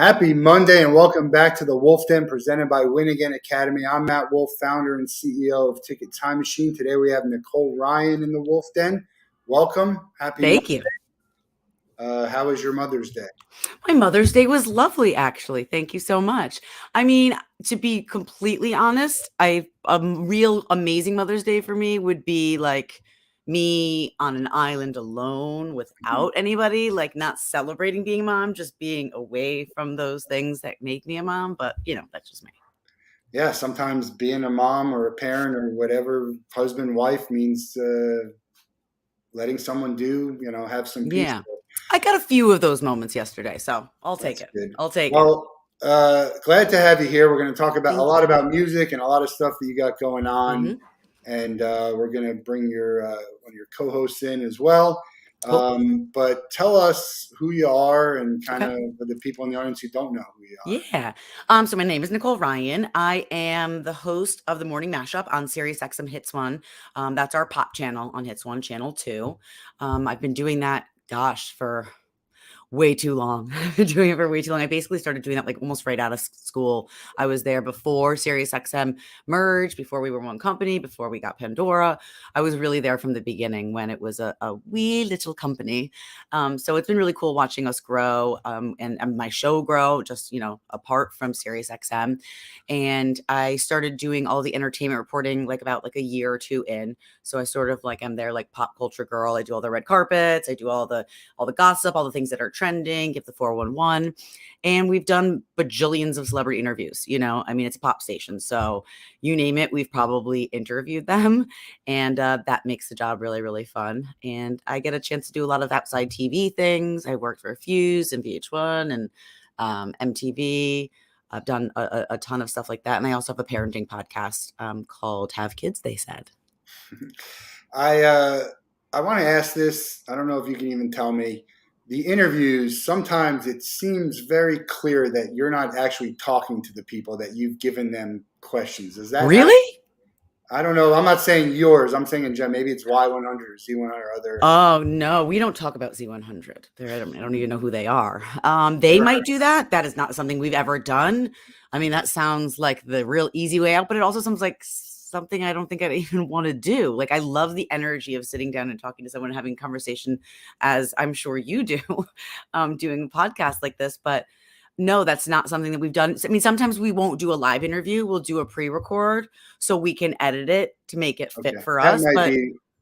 Happy Monday and welcome back to the Wolff Den presented by Win Again Academy. I'm Matt Wolff, founder and CEO of Ticket Time Machine. Today we have Nicole Ryan in the Wolff Den. Welcome. Happy Thank Monday. you. How was your Mother's Day? My Mother's Day was lovely, actually. Thank you so much. I mean, to be completely honest, a real amazing Mother's Day for me would be like me on an island alone without anybody, like not celebrating being a mom, just being away from those things that make me a mom. But, that's just me. Yeah, sometimes being a mom or a parent or whatever, husband, wife means letting someone have some peace. Yeah. I got a few of those moments yesterday, so I'll take it. Good. I'll take it. Well, glad to have you here. We're going to talk about a lot about music and a lot of stuff that you got going on. Mhm. And we're going to bring one of your co-hosts in as well. Cool. But tell us who you are and kind of for the people in the audience who don't know who you are. Yeah. So my name is Nicole Ryan. I am the host of the Morning Mashup on SiriusXM Hits 1. That's our pop channel on Hits 1, Channel 2. I've been doing that, for way too long. I've been doing it for way too long. I basically started doing that like almost right out of school. I was there before SiriusXM merged, before we were one company, before we got Pandora. I was really there from the beginning when it was a wee little company. So it's been really cool watching us grow and my show grow just, apart from SiriusXM. And I started doing all the entertainment reporting about a year or two in. So I sort of I'm there like pop culture girl. I do all the red carpets. I do all the gossip, all the things that are trending, give the 411. And we've done bajillions of celebrity interviews. It's a pop station. So you name it, we've probably interviewed them. And that makes the job really, really fun. And I get a chance to do a lot of outside TV things. I worked for Fuse and VH1 and MTV. I've done a ton of stuff like that. And I also have a parenting podcast called Have Kids, They Said. I want to ask this. I don't know if you can even tell me. The interviews, sometimes it seems very clear that you're not actually talking to the people, that you've given them questions. Is that really? I don't know. I'm not saying yours. I'm saying in general. Maybe it's Y100 or Z100 or other. Oh, no. We don't talk about Z100. I don't even know who they are. They might do that. That is not something we've ever done. I mean, that sounds like the real easy way out, but it also sounds like something I don't think I'd even want to do. I love the energy of sitting down and talking to someone and having a conversation, as I'm sure you do, doing a podcast like this. But no, that's not something that we've done. I mean, sometimes we won't do a live interview. We'll do a pre-record so we can edit it to make it fit for us. But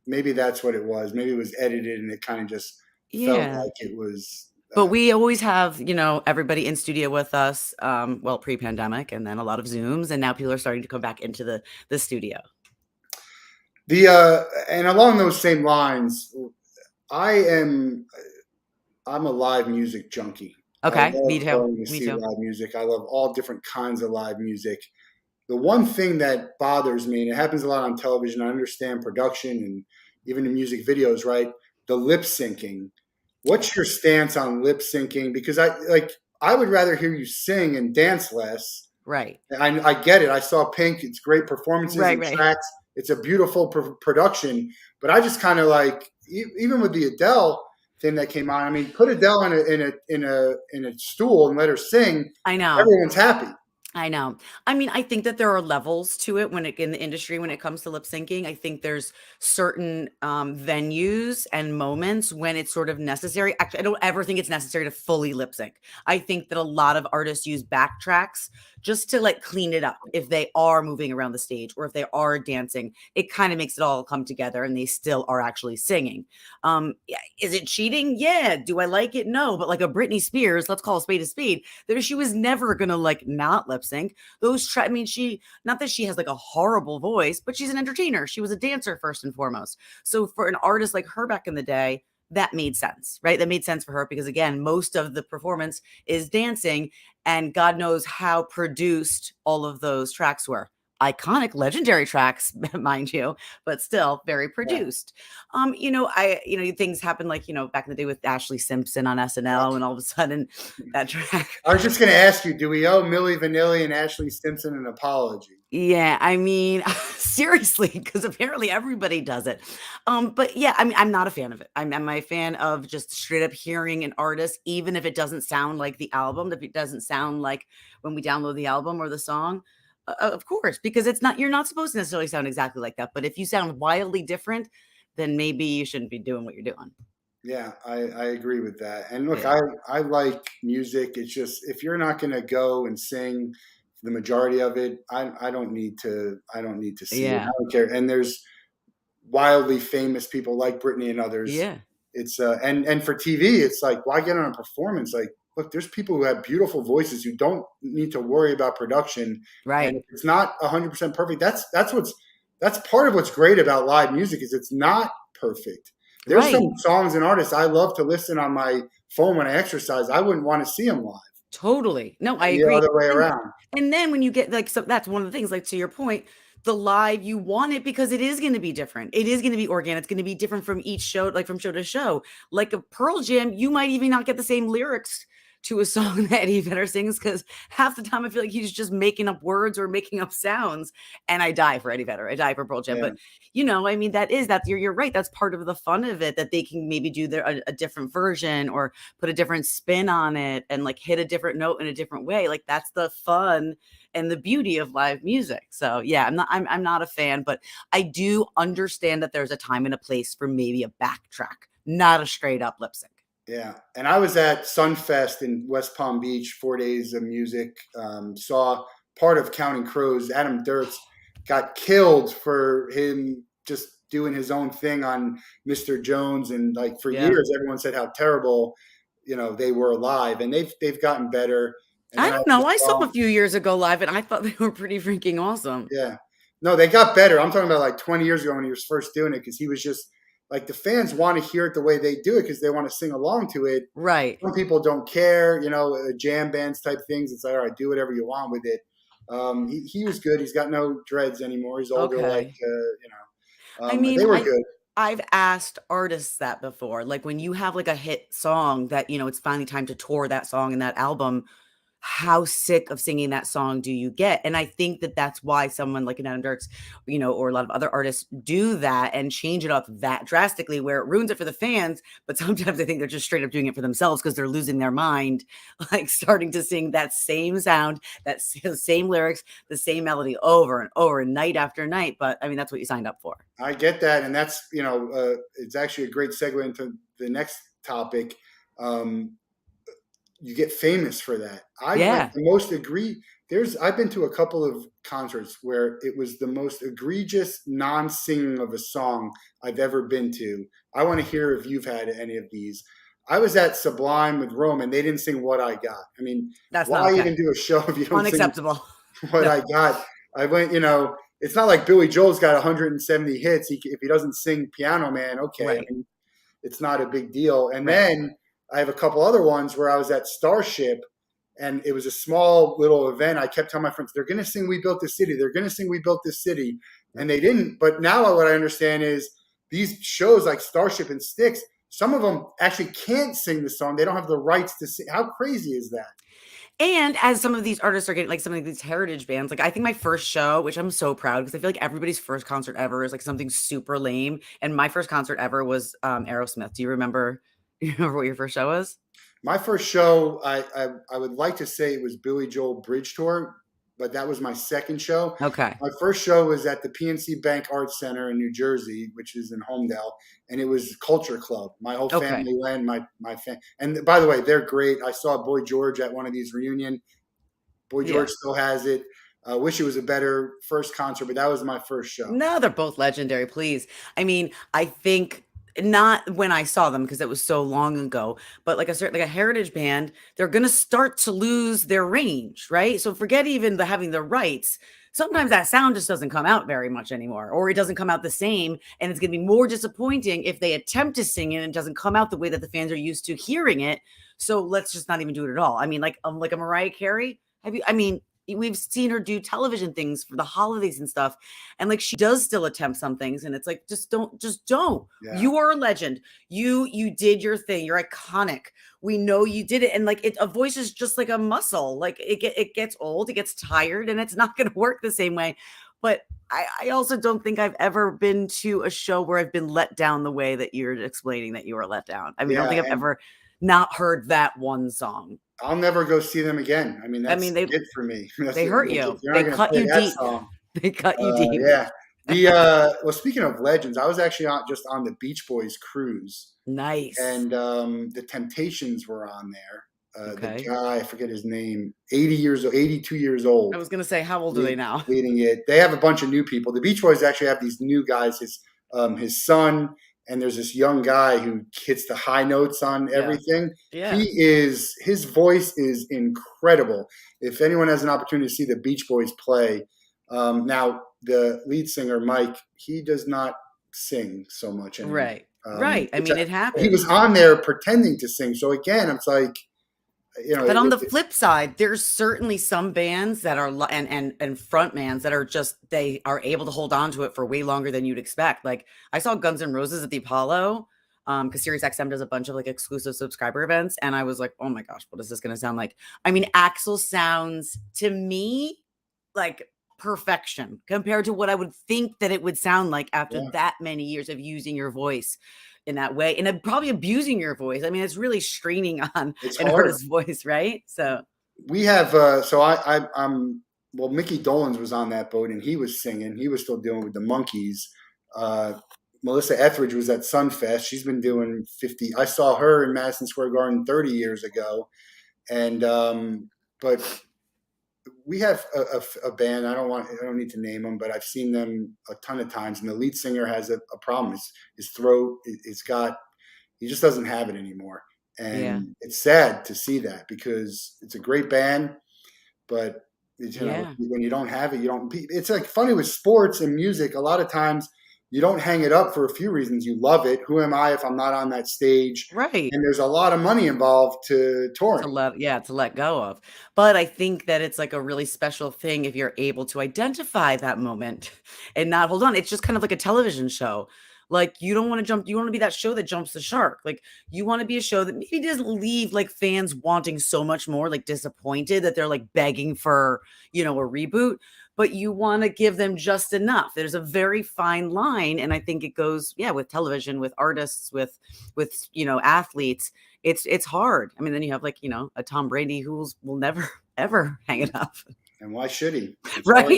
maybe that's what it was. Maybe it was edited and it kind of just felt like it was. But we always have, everybody in studio with us, pre-pandemic, and then a lot of Zooms, and now people are starting to come back into the studio. And along those same lines, I'm a live music junkie. Okay, me too. Live music. I love all different kinds of live music. The one thing that bothers me, and it happens a lot on television, I understand production and even in music videos, right? The lip syncing. What's your stance on lip syncing? Because I would rather hear you sing and dance less. Right. I get it. I saw Pink. It's great performances and tracks. It's a beautiful production. But I just kind of even with the Adele thing that came on. I mean, put Adele in a stool and let her sing. I know. Everyone's happy. I know. I mean, I think that there are levels to it in the industry when it comes to lip syncing. I think there's certain venues and moments when it's sort of necessary. Actually, I don't ever think it's necessary to fully lip sync. I think that a lot of artists use backtracks just to clean it up. If they are moving around the stage or if they are dancing, it kind of makes it all come together and they still are actually singing. Is it cheating? Yeah. Do I like it? No. But like a Britney Spears, let's call a spade, she was never going to not lip sync. She, not that she has a horrible voice, but she's an entertainer. She was a dancer first and foremost. So for an artist like her back in the day, that made sense, right? That made sense for her because again, most of the performance is dancing and God knows how produced all of those tracks were. Iconic, legendary tracks, mind you, but still very produced. Yeah. Things happen back in the day with Ashley Simpson on SNL and all of a sudden that track. I was just going to ask you, do we owe Milli Vanilli and Ashley Simpson an apology? Yeah, I mean, seriously, because apparently everybody does it. But yeah, I mean, I'm not a fan of it. I'm a fan of just straight up hearing an artist, even if it doesn't sound like the album, if it doesn't sound like when we download the album or the song. Of course, because you're not supposed to necessarily sound exactly like that. But if you sound wildly different, then maybe you shouldn't be doing what you're doing. Yeah, I agree with that. And look, Yeah. I like music. It's just if you're not going to go and sing the majority of it, I don't need to see it. I Yeah. don't care. And there's wildly famous people like Britney and others. Yeah. It's and for TV, it's like why get on a performance? Like, look, there's people who have beautiful voices who don't need to worry about production. And Right. if it's not 100% perfect, that's part of what's great about live music is it's not perfect. There's Right. some songs and artists I love to listen on my phone when I exercise. I wouldn't want to see them live, Totally. No, I and the agree. other way And around. and then when you get like so that's one of the things, like to your point, the live, you want it because it is gonna be different. It is gonna be organic. It's gonna be different from each show, like from show to show. Like a Pearl Jam, you might even not get the same lyrics to a song that Eddie Vedder sings because half the time I feel like he's just making up words or making up sounds. And I die for Eddie Vedder. I die for Pearl Jam. Yeah, But I mean, that's you're right. That's part of the fun of it that they can maybe do a different version or put a different spin on it and like hit a different note in a different way. Like that's the fun and the beauty of live music. So yeah, I'm not a fan, but I do understand that there's a time and a place for maybe a backtrack, not a straight up lip sync. yeah. And I was at Sunfest in West Palm Beach, 4 days of music. Saw part of Counting Crows. Adam Duritz got killed for him just doing his own thing on Mr. Jones, and like for Yeah. years, everyone said how terrible they were live, and they've gotten better. And I then I don't know. just I saw saw them a few years ago live and I thought they were pretty freaking awesome. Yeah. No, they got better. I'm talking about like 20 years ago when he was first doing it because he was just like the fans want to hear it the way they do it because they want to sing along to it. Right. Some people don't care, jam bands type things. It's like, all right, do whatever you want with it. He was good. He's got no dreads anymore. He's older, Okay. I but mean, they were good. I've asked artists that before. Like when you have like a hit song that, it's finally time to tour that song and that album, how sick of singing that song do you get? And I think that that's why someone like an Adam Dirks, or a lot of other artists do that and change it up that drastically where it ruins it for the fans. But sometimes I think they're just straight up doing it for themselves because they're losing their mind, like starting to sing that same sound, same lyrics, the same melody over and over, night after night. But I mean, that's what you signed up for. I get that. And that's, it's actually a great segue into the next topic. You get famous for that. I like Yeah. the most I've been to a couple of concerts where it was the most egregious non-singing of a song I've ever been to. I want to hear if you've had any of these. I was at Sublime with Rome and they didn't sing What I Got. I mean, That's not why okay. even do a show if you don't sing Unacceptable. What No. I Got? I went, it's not like Billy Joel's got 170 hits. If he doesn't sing Piano Man, okay. I Right. mean, it's not a big deal. And Right. then I have a couple other ones where I was at Starship and it was a small little event. I kept telling my friends, they're going to sing We Built This City. They're going to sing We Built This City. And they didn't. But now what I understand is these shows like Starship and Styx, some of them actually can't sing the song. They don't have the rights to sing. How crazy is that? And as some of these artists are getting like some of these heritage bands, like I think my first show, which I'm so proud because I feel like everybody's first concert ever is like something super lame. And my first concert ever was Aerosmith. Do you remember? You remember what your first show was? My first show, I would like to say it was Billy Joel Bridge Tour, but that was my second show. Okay. My first show was at the PNC Bank Arts Center in New Jersey, which is in Homedale, and it was Culture Club. My whole Okay. family went. My family, and by the way, they're great. I saw Boy George at one of these reunion. Boy Yeah. George still has it. I wish it was a better first concert, but that was my first show. No, they're both legendary, please. I mean, I think not when I saw them because it was so long ago, but like a heritage band, they're going to start to lose their range, right? So forget even having the rights. Sometimes that sound just doesn't come out very much anymore, or it doesn't come out the same. And it's going to be more disappointing if they attempt to sing it and it doesn't come out the way that the fans are used to hearing it. So let's just not even do it at all. I mean, like a Mariah Carey. we've seen her do television things for the holidays and stuff. And like, she does still attempt some things. And it's like, just don't. Yeah. You are a legend. You did your thing. You're iconic. We know you did it. And like, a voice is just like a muscle. Like it gets old, it gets tired, and it's not going to work the same way. But I also don't think I've ever been to a show where I've been let down the way that you're explaining that you were let down. I mean, I don't think I've ever not heard that one song. I'll never go see them again. I mean, that's it for me. They hurt you. They cut you deep. They cut you deep. Yeah. Well, speaking of legends, I was actually on the Beach Boys cruise. Nice. And the Temptations were on there. The guy, I forget his name, 82 years old. I was going to say, how old are they now? Leading it. They have a bunch of new people. The Beach Boys actually have these new guys, his son, and there's this young guy who hits the high notes on everything. Yeah. His voice is incredible. If anyone has an opportunity to see the Beach Boys play, now the lead singer, Mike, he does not sing so much anymore. Right. Right. I mean, it happens. He was on there pretending to sing. So again, it's like, but on the flip side, there's certainly some bands that are and frontmans that are just, they are able to hold on to it for way longer than you'd expect. Like, I saw Guns N' Roses at the Apollo, because SiriusXM does a bunch of like exclusive subscriber events, and I was like, oh my gosh, what is this going to sound like? I mean, Axl sounds to me like perfection compared to what I would think that it would sound like after that many years of using your voice in that way, and probably abusing your voice. I mean, it's really straining on an artist's voice, right? So we have Mickey Dolenz was on that boat, and he was singing. He was still dealing with the Monkees. Melissa Etheridge was at Sunfest. She's been doing 50. I saw her in Madison Square Garden 30 years ago, and but we have a band. I don't need to name them, but I've seen them a ton of times. And the lead singer has a problem. His throat, he just doesn't have it anymore. And it's sad to see that, because it's a great band, but when you don't have it, you don't. It's like funny with sports and music. A lot of times you don't hang it up for a few reasons. You love it. Who am I if I'm not on that stage? Right. And there's a lot of money involved to touring. To let go of. But I think that it's like a really special thing if you're able to identify that moment and not hold on. It's just kind of like a television show. Like, you don't want to jump. You want to be that show that jumps the shark. Like, you want to be a show that maybe doesn't leave like fans wanting so much more, like disappointed that they're like begging for, a reboot. But you want to give them just enough. There's a very fine line. And I think it goes, with television, with artists, with athletes. It's hard. I mean, then you have like, a Tom Brady who will never, ever hang it up. And why should he? Right?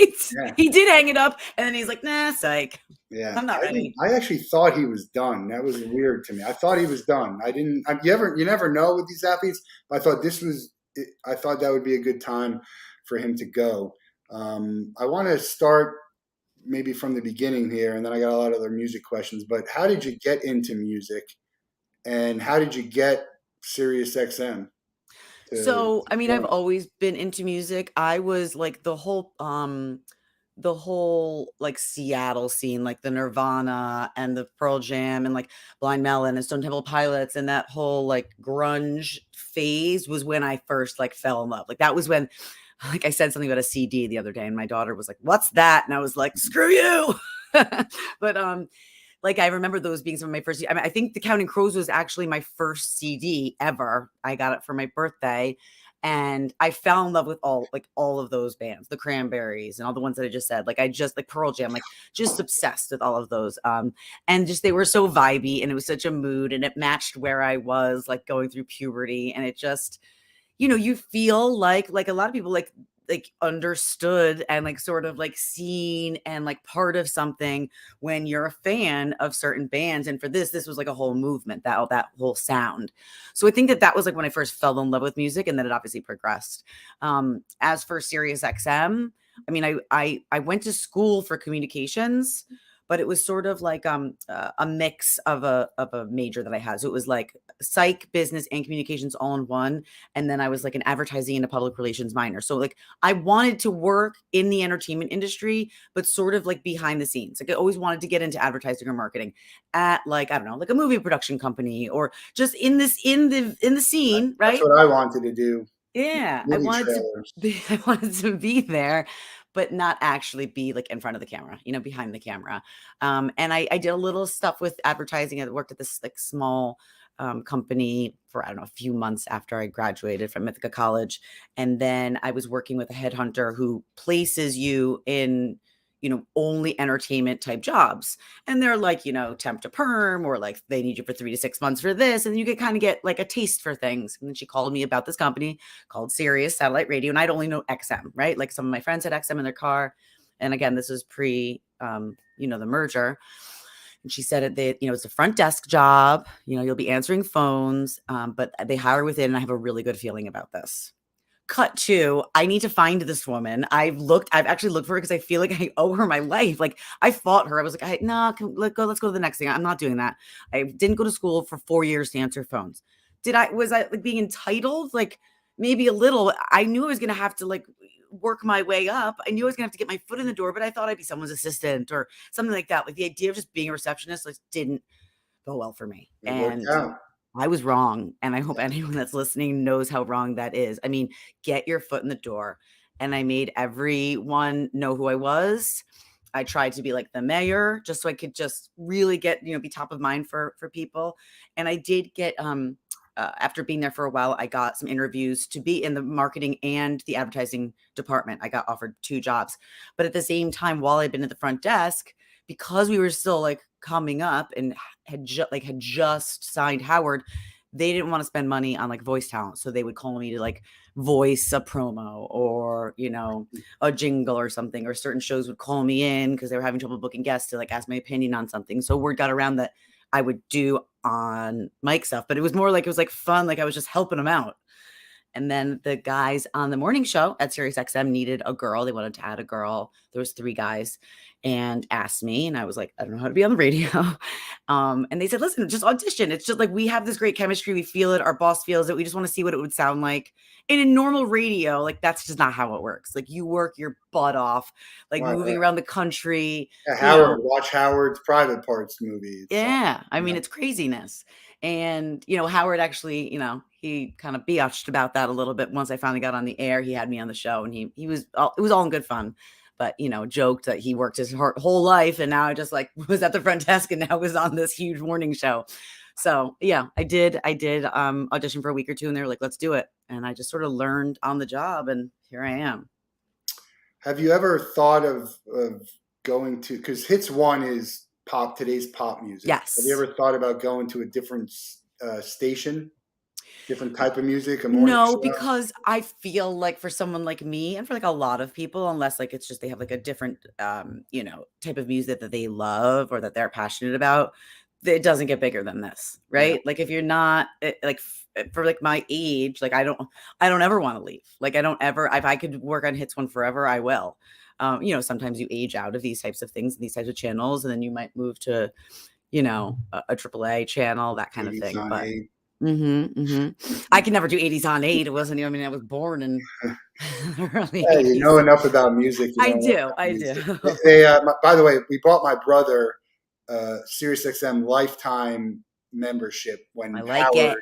He did hang it up, and then he's like, nah, psych. Yeah. I'm not ready. I actually thought he was done. That was weird to me. I thought he was done. You never know with these athletes, but I thought I thought that would be a good time for him to go. I want to start maybe from the beginning here, and then I got a lot of other music questions, but how did you get into music, and how did you get SiriusXM? So, I mean, I've always been into music. I was like the whole like Seattle scene, like the Nirvana and the Pearl Jam and like Blind Melon and Stone Temple Pilots, and that whole like grunge phase was when I first like fell in love. Like, that was when, like, I said something about a CD the other day, and my daughter was like, "What's that?" And I was like, "Screw you." But like, I remember those being some of my first. I mean, I think The Counting Crows was actually my first CD ever. I got it for my birthday, and I fell in love with all of those bands, the Cranberries and all the ones that I just said. Like, I just like Pearl Jam, like just obsessed with all of those. And just, they were so vibey, and it was such a mood, and it matched where I was like going through puberty, and it just, you feel like a lot of people like understood and like sort of like seen and like part of something when you're a fan of certain bands. And for this was like a whole movement, that whole sound. So I think that was like when I first fell in love with music, and then it obviously progressed. As for SiriusXM, I mean, I went to school for communications, but it was sort of like a mix of a major that I had. So it was like psych, business, and communications all in one. And then I was like an advertising and a public relations minor. So like, I wanted to work in the entertainment industry, but sort of like behind the scenes. Like, I always wanted to get into advertising or marketing at like, I don't know, like a movie production company, or just in the scene, right? That's what I wanted to do. Yeah, movie trailers. I wanted to be there, but not actually be, like, in front of the camera, behind the camera. And I did a little stuff with advertising. I worked at this, like, small, company for, I don't know, a few months after I graduated from Ithaca College, and then I was working with a headhunter who places you in, only entertainment type jobs. And they're like, temp to perm, or like they need you for 3 to 6 months for this. And you can kind of get like a taste for things. And then she called me about this company called Sirius Satellite Radio. And I'd only know XM, right? Like some of my friends had XM in their car. And again, this was pre, the merger. And she said it's a front desk job. You'll be answering phones, but they hire within. And I have a really good feeling about this. Cut to, I need to find this woman. I've actually looked for her because I feel like I owe her my life. Like I fought her. I was like, no, let's go to the next thing. I'm not doing that. I didn't go to school for 4 years to answer phones. Was I like being entitled? Like maybe a little. I knew I was going to have to like work my way up. I knew I was going to have to get my foot in the door, but I thought I'd be someone's assistant or something like that. Like the idea of just being a receptionist like didn't go well for me. It worked And out. I was wrong, and I hope anyone that's listening knows how wrong that is. I mean, get your foot in the door, and I made everyone know who I was. I tried to be like the mayor, just so I could just really get, be top of mind for people. And I did get, after being there for a while, I got some interviews to be in the marketing and the advertising department. I got offered 2 jobs, but at the same time, while I'd been at the front desk, because we were still like coming up and had just signed Howard, they didn't want to spend money on like voice talent. So they would call me to like voice a promo or, a jingle or something, or certain shows would call me in because they were having trouble booking guests to like ask my opinion on something. So word got around that I would do on mic stuff, but it was more like, it was like fun. Like I was just helping them out. And then the guys on the morning show at SiriusXM needed a girl. They wanted to add a girl. There was 3 guys and asked me. And I was like, I don't know how to be on the radio. And they said, listen, just audition. It's just like, we have this great chemistry. We feel it. Our boss feels it. We just want to see what it would sound like. In a normal radio, like that's just not how it works. Like you work your butt off, like Right, moving right. around the country. Yeah, watch Howard's Private Parts movie. Yeah. I mean, it's craziness. And, Howard actually, he kind of biatched about that a little bit. Once I finally got on the air, he had me on the show and it was all in good fun, but, joked that he worked his whole life. And now I just like was at the front desk and now was on this huge morning show. So yeah, I did audition for a week or 2 and they were like, let's do it. And I just sort of learned on the job and here I am. Have you ever thought of going to, because Hits 1 is today's pop music. Yes. Have you ever thought about going to a different station, different type of music? No, because I feel like for someone like me and for like a lot of people, unless like it's just they have like a different, type of music that they love or that they're passionate about, it doesn't get bigger than this, right? Yeah. Like if you're not for like my age, like I don't ever want to leave. Like I don't ever, if I could work on Hits 1 forever, I will. Sometimes you age out of these types of things, these types of channels, and then you might move to, a AAA channel, that kind of thing. But I can never do 80s on 8. It wasn't even, I was born in early 80s. You know enough about music. I do. By the way, we bought my brother SiriusXM lifetime membership when Howard,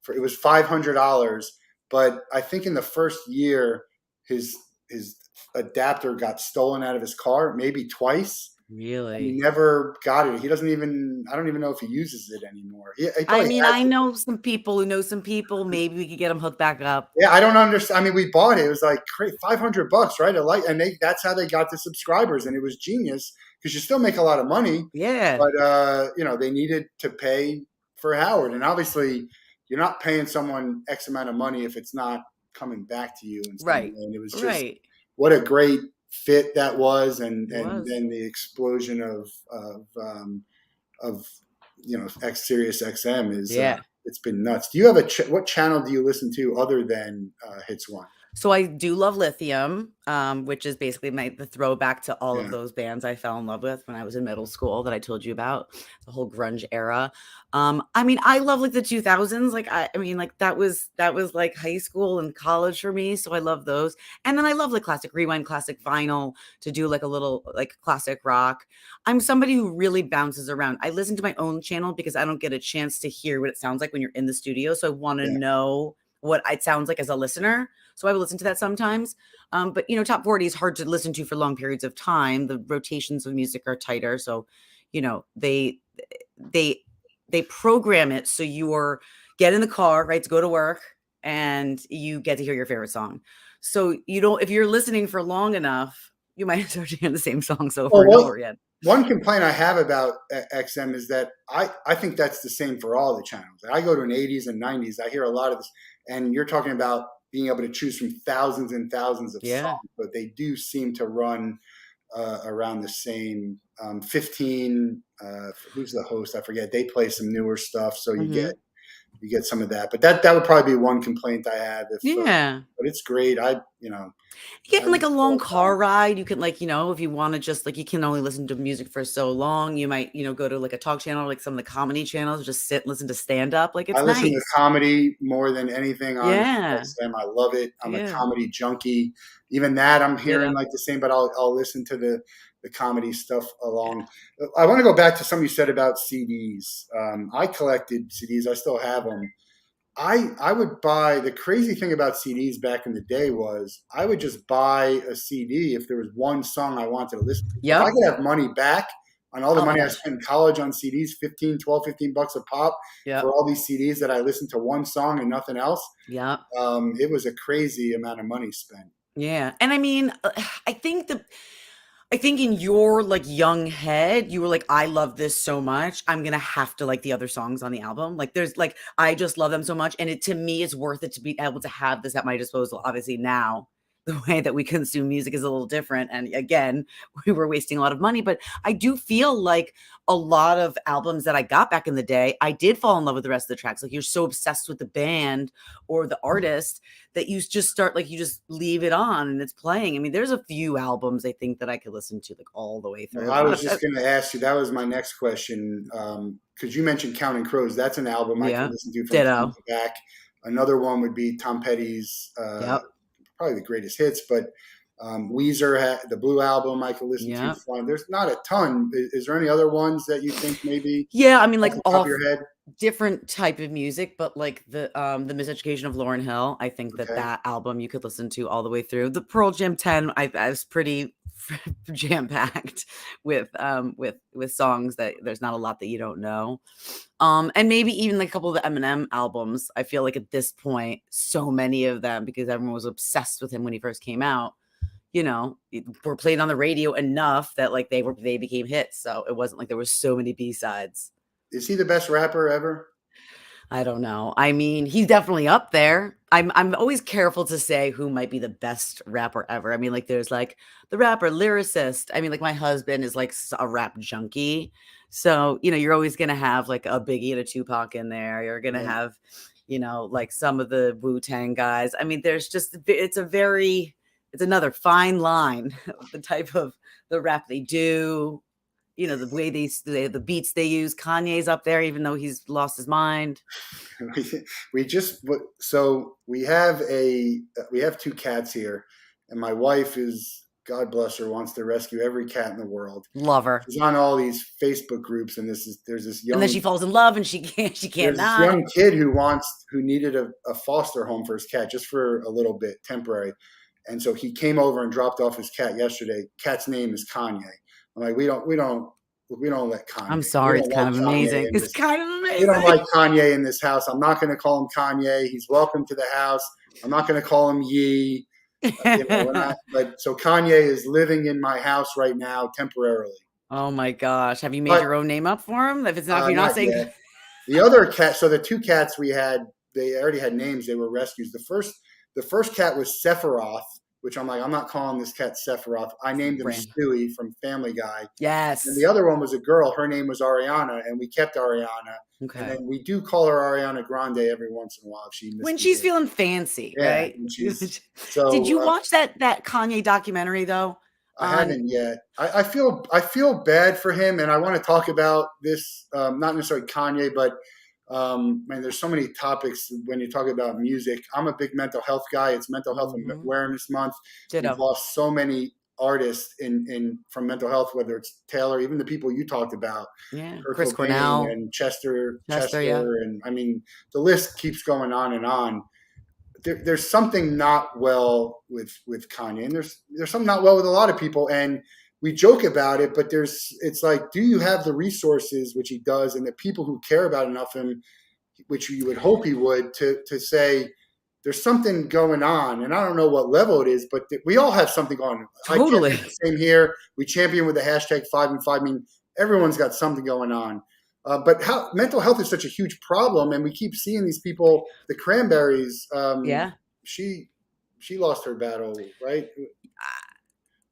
it was $500, but I think in the first year his adapter got stolen out of his car, maybe twice. Really? He never got it. He doesn't even, I don't even know if he uses it anymore. I know some people who know some people. Maybe we could get him hooked back up. Yeah, I don't understand. I mean, we bought it. It was like $500, right? And that's how they got the subscribers. And it was genius because you still make a lot of money. Yeah. But, they needed to pay for Howard. And obviously you're not paying someone X amount of money if it's not coming back to you. Right. And it was just what a great fit that was, and was. Then the explosion of X Sirius XM is it's been nuts. Do you have what channel do you listen to other than Hits 1? So I do love Lithium, which is basically the throwback to all of those bands I fell in love with when I was in middle school that I told you about, the whole grunge era. I mean, I love like the 2000s. Like, I mean, like that was like high school and college for me. So I love those. And then I love like classic rewind, classic vinyl to do like a little like classic rock. I'm somebody who really bounces around. I listen to my own channel because I don't get a chance to hear what it sounds like when you're in the studio. So I want to know what it sounds like as a listener. So I would listen to that sometimes. But top 40 is hard to listen to for long periods of time. The rotations of music are tighter, so they program it so you're get in the car, right, to go to work, and you get to hear your favorite song. So if you're listening for long enough, you might start hearing the same songs over and over again. One complaint I have about XM is that I think that's the same for all the channels. I go to an 80s and 90s. I hear a lot of this, and you're talking about being able to choose from thousands and thousands of songs, but they do seem to run around the same 15. Who's the host? I forget. They play some newer stuff, so you get some of that. But that would probably be one complaint I have. But it's great. Getting like a long car ride, you can if you want to just you can only listen to music for so long. You might go to like a talk channel, like some of the comedy channels, just sit and listen to stand up. It's nice. I listen to comedy more than anything on XM. I love it. I'm a comedy junkie. Even that I'm hearing like the same, but I'll listen to the comedy stuff along. I want to go back to something you said about CDs. I collected CDs. I still have them. I would buy, the crazy thing about CDs back in the day was I would just buy a CD if there was one song I wanted to listen to. If I could have money back on all the money I spent in college on CDs, $15 a pop for all these CDs that I listened to one song and nothing else. It was a crazy amount of money spent. Yeah. And I mean, I think in your young head, you were like, I love this so much, I'm going to have to like the other songs on the album. There's I just love them so much. And to me, it's worth it to be able to have this at my disposal. Obviously now the way that we consume music is a little different. And again, we were wasting a lot of money, but I do feel like a lot of albums that I got back in the day, I did fall in love with the rest of the tracks. You're so obsessed with the band or the artist that you just start, you just leave it on and it's playing. I mean, there's a few albums I think that I could listen to all the way through. I was just going to ask you, that was my next question. Cause you mentioned Counting Crows. That's an album I could listen to from front to back. Another one would be Tom Petty's, probably the greatest hits, but Weezer had the Blue album I could listen to. There's not a ton. Is there any other ones that you think maybe? Yeah, I mean, off of your head? Different type of music, but the Miseducation of Lauryn Hill, I think that album you could listen to all the way through. The Pearl Jam 10, I was pretty jam packed with songs that there's not a lot that you don't know. And maybe even a couple of the Eminem albums. I feel like at this point, so many of them, because everyone was obsessed with him when he first came out, were played on the radio enough that they became hits. So it wasn't like there was so many B-sides. Is he the best rapper ever? I don't know. I mean, he's definitely up there. I'm always careful to say who might be the best rapper ever. I mean, there's the rapper, lyricist. I mean, my husband is a rap junkie. So, you're always going to have a Biggie and a Tupac in there. You're going to have, some of the Wu-Tang guys. I mean, it's another fine line of the type of the rap they do. The way the beats they use. Kanye's up there, even though he's lost his mind. We have two cats here, and my wife is, God bless her, wants to rescue every cat in the world. Love her. She's on all these Facebook groups, and there's this young, and then she falls in love, and she can't there's not. This young kid who needed a foster home for his cat just for a little bit, temporary, and so he came over and dropped off his cat yesterday. Cat's name is Kanye. I'm like, we don't let Kanye. I'm sorry, it's kind of amazing. It's kind of amazing. We don't like Kanye in this house. I'm not going to call him Kanye. He's welcome to the house. I'm not going to call him Yee. So Kanye is living in my house right now temporarily. Oh my gosh! Have you made your own name up for him? If it's not, if you're not saying yet. The other cat. So the two cats we had, they already had names. They were rescues. The first cat was Sephiroth, which I'm not calling this cat Sephiroth. I named him Stewie from Family Guy. Yes. And the other one was a girl. Her name was Ariana, and we kept Ariana. Okay. And then we do call her Ariana Grande every once in a while. When she's feeling fancy, right? So, did you watch that Kanye documentary though? I haven't yet. I feel bad for him, and I want to talk about this. Not necessarily Kanye, but there's so many topics when you talk about music. I'm a big mental health guy. It's Mental Health Awareness Month. Ditto. We've lost so many artists from mental health, whether it's Taylor, even the people you talked about, Chris Cornell and Chester, yeah. and I mean the list keeps going on and on. there's something not well with Kanye, and there's something not well with a lot of people, and we joke about it, but it's like, do you have the resources, which he does, and the people who care about enough him, which you would hope he would, to say there's something going on, and I don't know what level it is, but we all have something going on. Totally. I can't the same here. We champion with the hashtag 5 and 5. I mean, everyone's got something going on. But how mental health is such a huge problem, and we keep seeing these people. The Cranberries, Yeah. she lost her battle, right?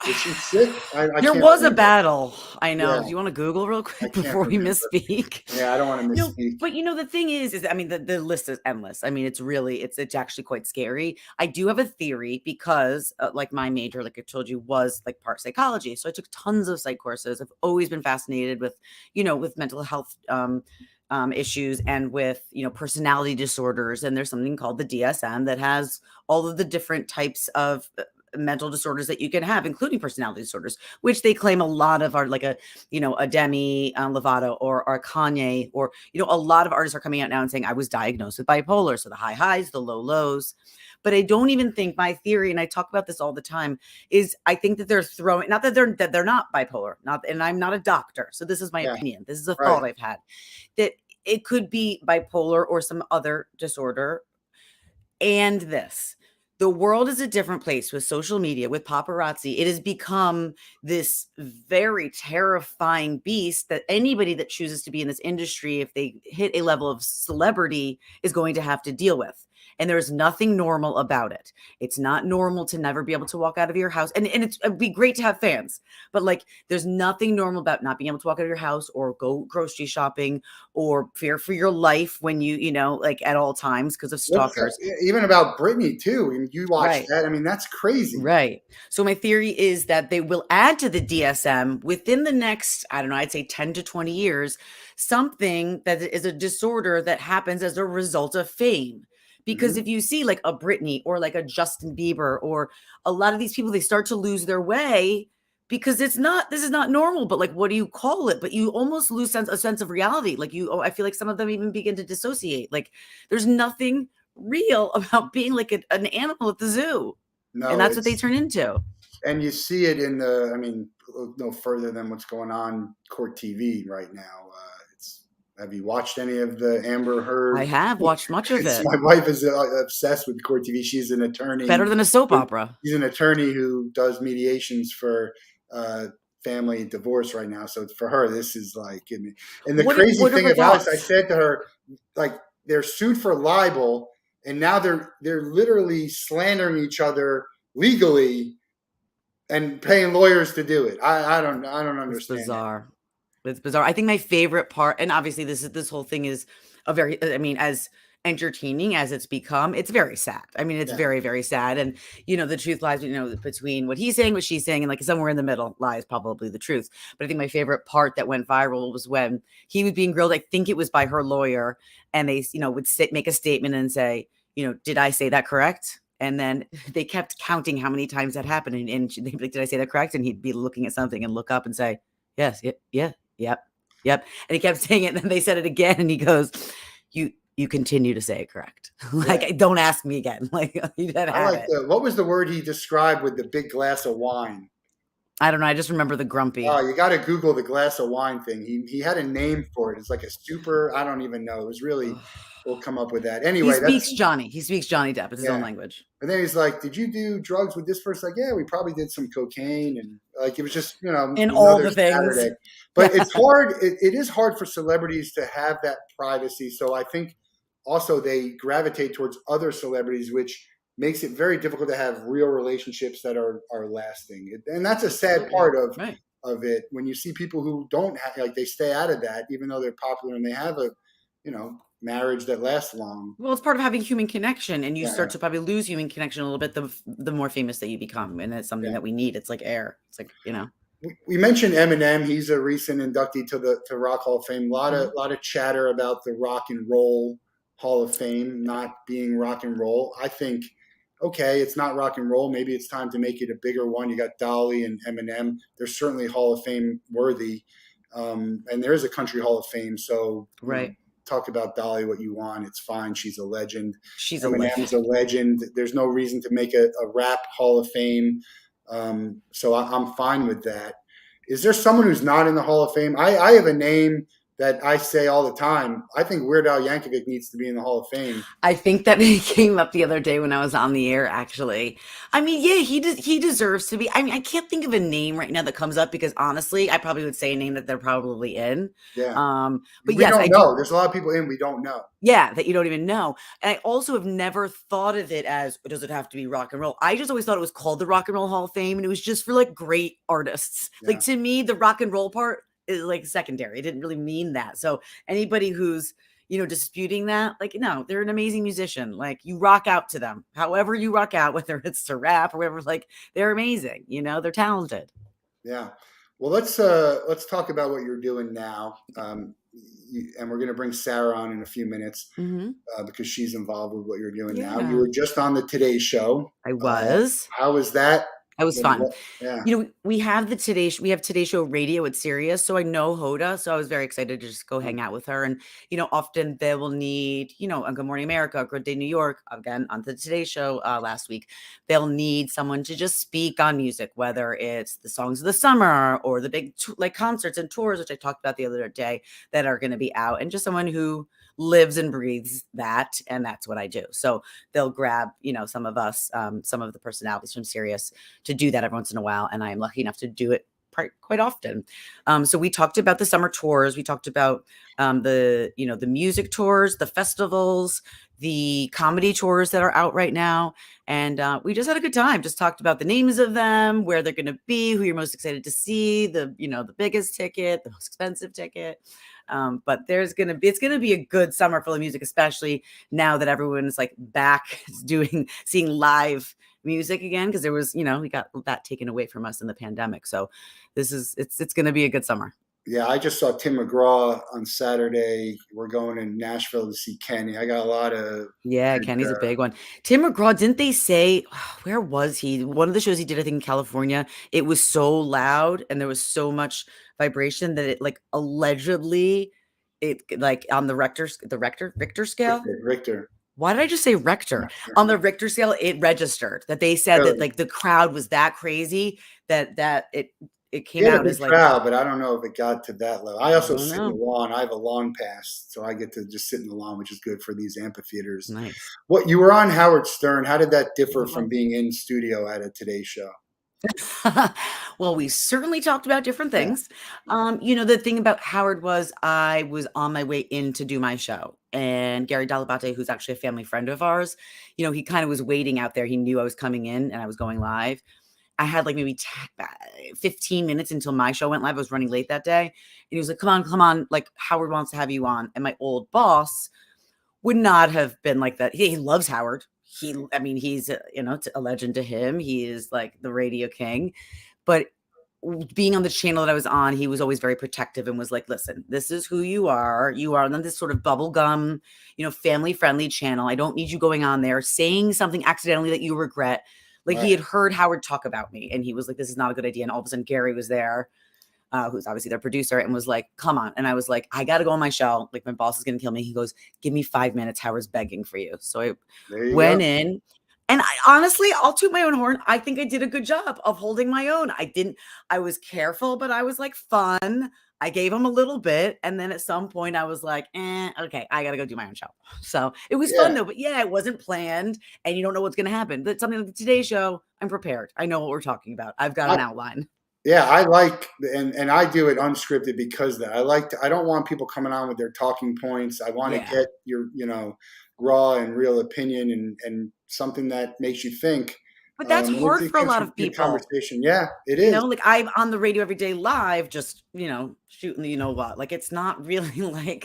Was she sick? I There can't was a remember. battle. I know. Yeah. Do you want to Google real I quick can't before we remember. misspeak? Yeah, I don't want to No, misspeak. but the thing is I mean, the list is endless. I mean, it's actually quite scary. I do have a theory because, like, my major, like I told you, was like part psychology. So I took tons of psych courses. I've always been fascinated with, with mental health issues and with, personality disorders. And there's something called the DSM that has all of the different types of mental disorders that you can have, including personality disorders, which they claim a lot of are like a Demi Lovato or a Kanye, or, a lot of artists are coming out now and saying, I was diagnosed with bipolar. So the high highs, the low lows. But I don't even think, my theory, and I talk about this all the time, is I think that they're throwing, not that they're not bipolar, and I'm not a doctor. So this is my opinion. This is a thought I've had, that it could be bipolar or some other disorder. And the world is a different place with social media, with paparazzi. It has become this very terrifying beast that anybody that chooses to be in this industry, if they hit a level of celebrity, is going to have to deal with. And there's nothing normal about it. It's not normal to never be able to walk out of your house. And it'd be great to have fans, but like, there's nothing normal about not being able to walk out of your house or go grocery shopping or fear for your life when like at all times because of stalkers. Even about Britney too. And you watched that. I mean, that's crazy. Right. So my theory is that they will add to the DSM within the next, I don't know, I'd say 10 to 20 years, something that is a disorder that happens as a result of fame. Because if you see like a Britney or like a Justin Bieber or a lot of these people, they start to lose their way because this is not normal, but like, what do you call it? But you almost lose a sense of reality. Like I feel like some of them even begin to dissociate. Like there's nothing real about being like an animal at the zoo. No, and that's what they turn into. And you see it in no further than what's going on court TV right now. Have you watched any of the Amber Heard? I have watched much of it. My wife is obsessed with court TV. She's an attorney. Better than a soap opera. She's an attorney who does mediations for family divorce right now. So for her, this is like, and the crazy thing about it, I said to her, like, they're sued for libel, and now they're literally slandering each other legally and paying lawyers to do it. I don't understand. It's bizarre. It's bizarre. I think my favorite part, and obviously this whole thing is as entertaining as it's become, it's very sad. I mean, it's very, very sad. And, the truth lies, between what he's saying, what she's saying, and like somewhere in the middle lies probably the truth. But I think my favorite part that went viral was when he was being grilled, I think it was by her lawyer, and they, would make a statement and say, did I say that correct? And then they kept counting how many times that happened. And they'd be like, did I say that correct? And he'd be looking at something and look up and say, yes, yep. And he kept saying it. And then they said it again. And he goes, you continue to say it correct. Don't ask me again. Like, you didn't have it. What was the word he described with the big glass of wine? I don't know. I just remember the grumpy. Oh, you got to Google the glass of wine thing. He had a name for it. It's like a super, I don't even know. It was really, we'll come up with that. Anyway, he speaks Johnny Depp. It's his own language. And then he's like, did you do drugs with this person? Like, yeah, we probably did some cocaine. And like, it was just, and all the things. Saturday. But it's hard. It is hard for celebrities to have that privacy. So I think also they gravitate towards other celebrities, which makes it very difficult to have real relationships that are lasting. And that's a sad part of it. When you see people who don't have, they stay out of that, even though they're popular and they have a, marriage that lasts long. Well, it's part of having human connection, and you start to probably lose human connection a little bit the more famous that you become. And it's something that we need. It's like air. It's like, We mentioned Eminem. He's a recent inductee to Rock Hall of Fame. A lot of chatter about the Rock and Roll Hall of Fame not being rock and roll. I think, okay, it's not rock and roll. Maybe it's time to make it a bigger one. You got Dolly and Eminem. They're certainly Hall of Fame worthy. And there is a Country Hall of Fame. So talk about Dolly what you want. It's fine. She's a legend. She's a Eminem's legend. a legend. There's no reason to make a rap Hall of Fame. So I'm fine with that. Is there someone who's not in the Hall of Fame? I have a name that I say all the time. I think Weird Al Yankovic needs to be in the Hall of Fame. I think that it came up the other day when I was on the air, actually. I mean, yeah, he deserves to be. I mean, I can't think of a name right now that comes up because honestly, I probably would say a name that they're probably in. Yeah. But We yes, don't I do. know. There's a lot of people in we don't know. Yeah, that you don't even know. And I also have never thought of it as, does it have to be rock and roll? I just always thought it was called the Rock and Roll Hall of Fame, and it was just for like great artists. Yeah. Like to me, the rock and roll part is like secondary. It didn't really mean that. So anybody who's, disputing that, like, no, they're an amazing musician. Like you rock out to them, however you rock out, whether it's to rap or whatever, like they're amazing, they're talented. Yeah. Well, let's talk about what you're doing now. And we're going to bring Sarah on in a few minutes because she's involved with what you're doing now. You were just on the Today Show. I was. How was that? It was fun. Yeah. We have Today Show radio at Sirius, so I know Hoda, so I was very excited to just go hang out with her. And often they will need, on Good Morning America, Good Day New York, again on the Today Show last week, they'll need someone to just speak on music, whether it's the songs of the summer or the big concerts and tours, which I talked about the other day, that are going to be out, and just someone who lives and breathes that, and that's what I do. So they'll grab, some of us, some of the personalities from Sirius to do that every once in a while, and I am lucky enough to do it quite often. So we talked about the summer tours. We talked about the music tours, the festivals, the comedy tours that are out right now, and we just had a good time. Just talked about the names of them, where they're going to be, who you're most excited to see, the biggest ticket, the most expensive ticket. But it's going to be a good summer full of music, especially now that everyone is like back seeing live music again. Cause there was, we got that taken away from us in the pandemic. So it's going to be a good summer. Yeah. I just saw Tim McGraw on Saturday. We're going in Nashville to see Kenny. I got a lot of. Kenny's a big one. Tim McGraw, didn't they say, where was he? One of the shows he did, I think in California, it was so loud and there was so much vibration that it allegedly on the Richter scale. Richter. Why did I just say Richter? On the Richter scale, it registered that they said that the crowd was that crazy that it came out as crowd, but I don't know if it got to that level. I also sit in the lawn. I have a lawn pass, so I get to just sit in the lawn, which is good for these amphitheaters. Nice. What you were on Howard Stern? How did that differ from being in studio at a Today Show? Well, we certainly talked about different things. Yeah. The thing about Howard was I was on my way in to do my show, and Gary Dell'Abate, who's actually a family friend of ours, he kind of was waiting out there. He knew I was coming in and I was going live. I had maybe 15 minutes until my show went live. I was running late that day. And he was like, come on. Like, Howard wants to have you on. And my old boss would not have been like that. He loves Howard. He's a legend to him. He is like the radio king. But being on the channel that I was on, he was always very protective and was like, listen, this is who you are. You are on this sort of bubblegum, family friendly channel. I don't need you going on there saying something accidentally that you regret. Right. He had heard Howard talk about me and he was like, this is not a good idea. And all of a sudden Gary was there, who's obviously their producer, and was like, come on. And I was like, I got to go on my show. Like, my boss is going to kill me. He goes, give me 5 minutes. Howard's begging for you. So I went in. And honestly, I'll toot my own horn. I think I did a good job of holding my own. I was careful, but I was fun. I gave him a little bit. And then at some point I was like, okay, I got to go do my own show. So it was fun though, but it wasn't planned and you don't know what's going to happen. But something like the Today Show, I'm prepared. I know what we're talking about. I've got an outline. Yeah, I like, and I do it unscripted because I don't want people coming on with their talking points. I want to get your, raw and real opinion and something that makes you think. But that's hard for a lot of people. Conversation. Yeah, it is. I'm on the radio every day live, just, shooting what. It's not really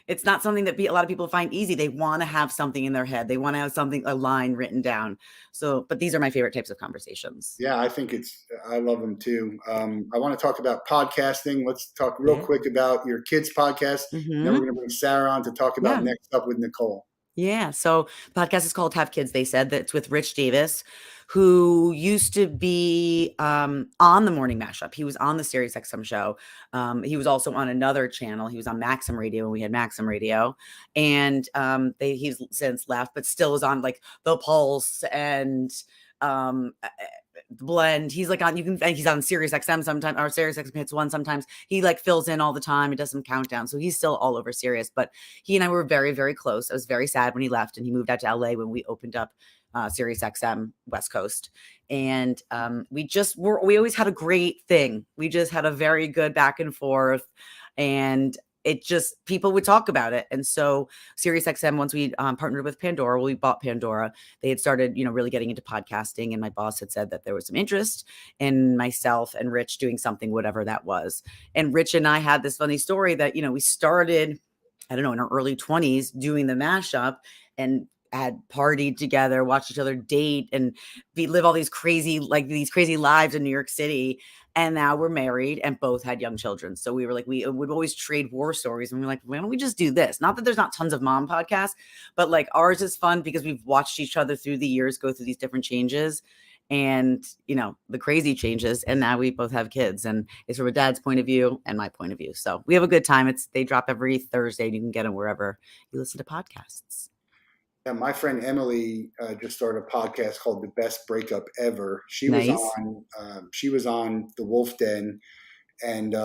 it's not something that a lot of people find easy. They want to have something in their head. They want to have a line written down. So, but these are my favorite types of conversations. Yeah, I love them too. I want to talk about podcasting. Let's talk real quick about your kids' podcast. Then we're going to bring Sarah on to talk about Next Up with Nicole. Yeah. So the podcast is called Have Kids, They Said. That's with Rich Davis, who used to be on the Morning Mashup. He was on the SiriusXM show. He was also on another channel. He was on Maxim Radio when we had Maxim Radio. And he's since left, but still is on like The Pulse and Blend. He's like on, he's on Sirius XM sometimes, or Sirius XM Hits 1 sometimes. He like fills in all the time. He does some countdown. So he's still all over Sirius. But he and I were very, very close. I was very sad when he left and he moved out to LA when we opened up Sirius XM West Coast. And we always had a great thing. We just had a very good back and forth. And it just, people would talk about it. And so SiriusXM, once we partnered with Pandora, we bought Pandora, they had started, really getting into podcasting. And my boss had said that there was some interest in myself and Rich doing something, whatever that was. And Rich and I had this funny story that, we started, I don't know, in our early 20s doing the mashup and had partied together, watched each other date and live all these crazy lives in New York City. And now we're married and both had young children. So we were like, we would always trade war stories. And we were like, why don't we just do this? Not that there's not tons of mom podcasts, but like ours is fun because we've watched each other through the years go through these different changes and, the crazy changes. And now we both have kids and it's from a dad's point of view and my point of view. So we have a good time. They drop every Thursday and you can get them wherever you listen to podcasts. Yeah, my friend Emily just started a podcast called The Best Breakup Ever. She Nice. was on the Wolff Den, and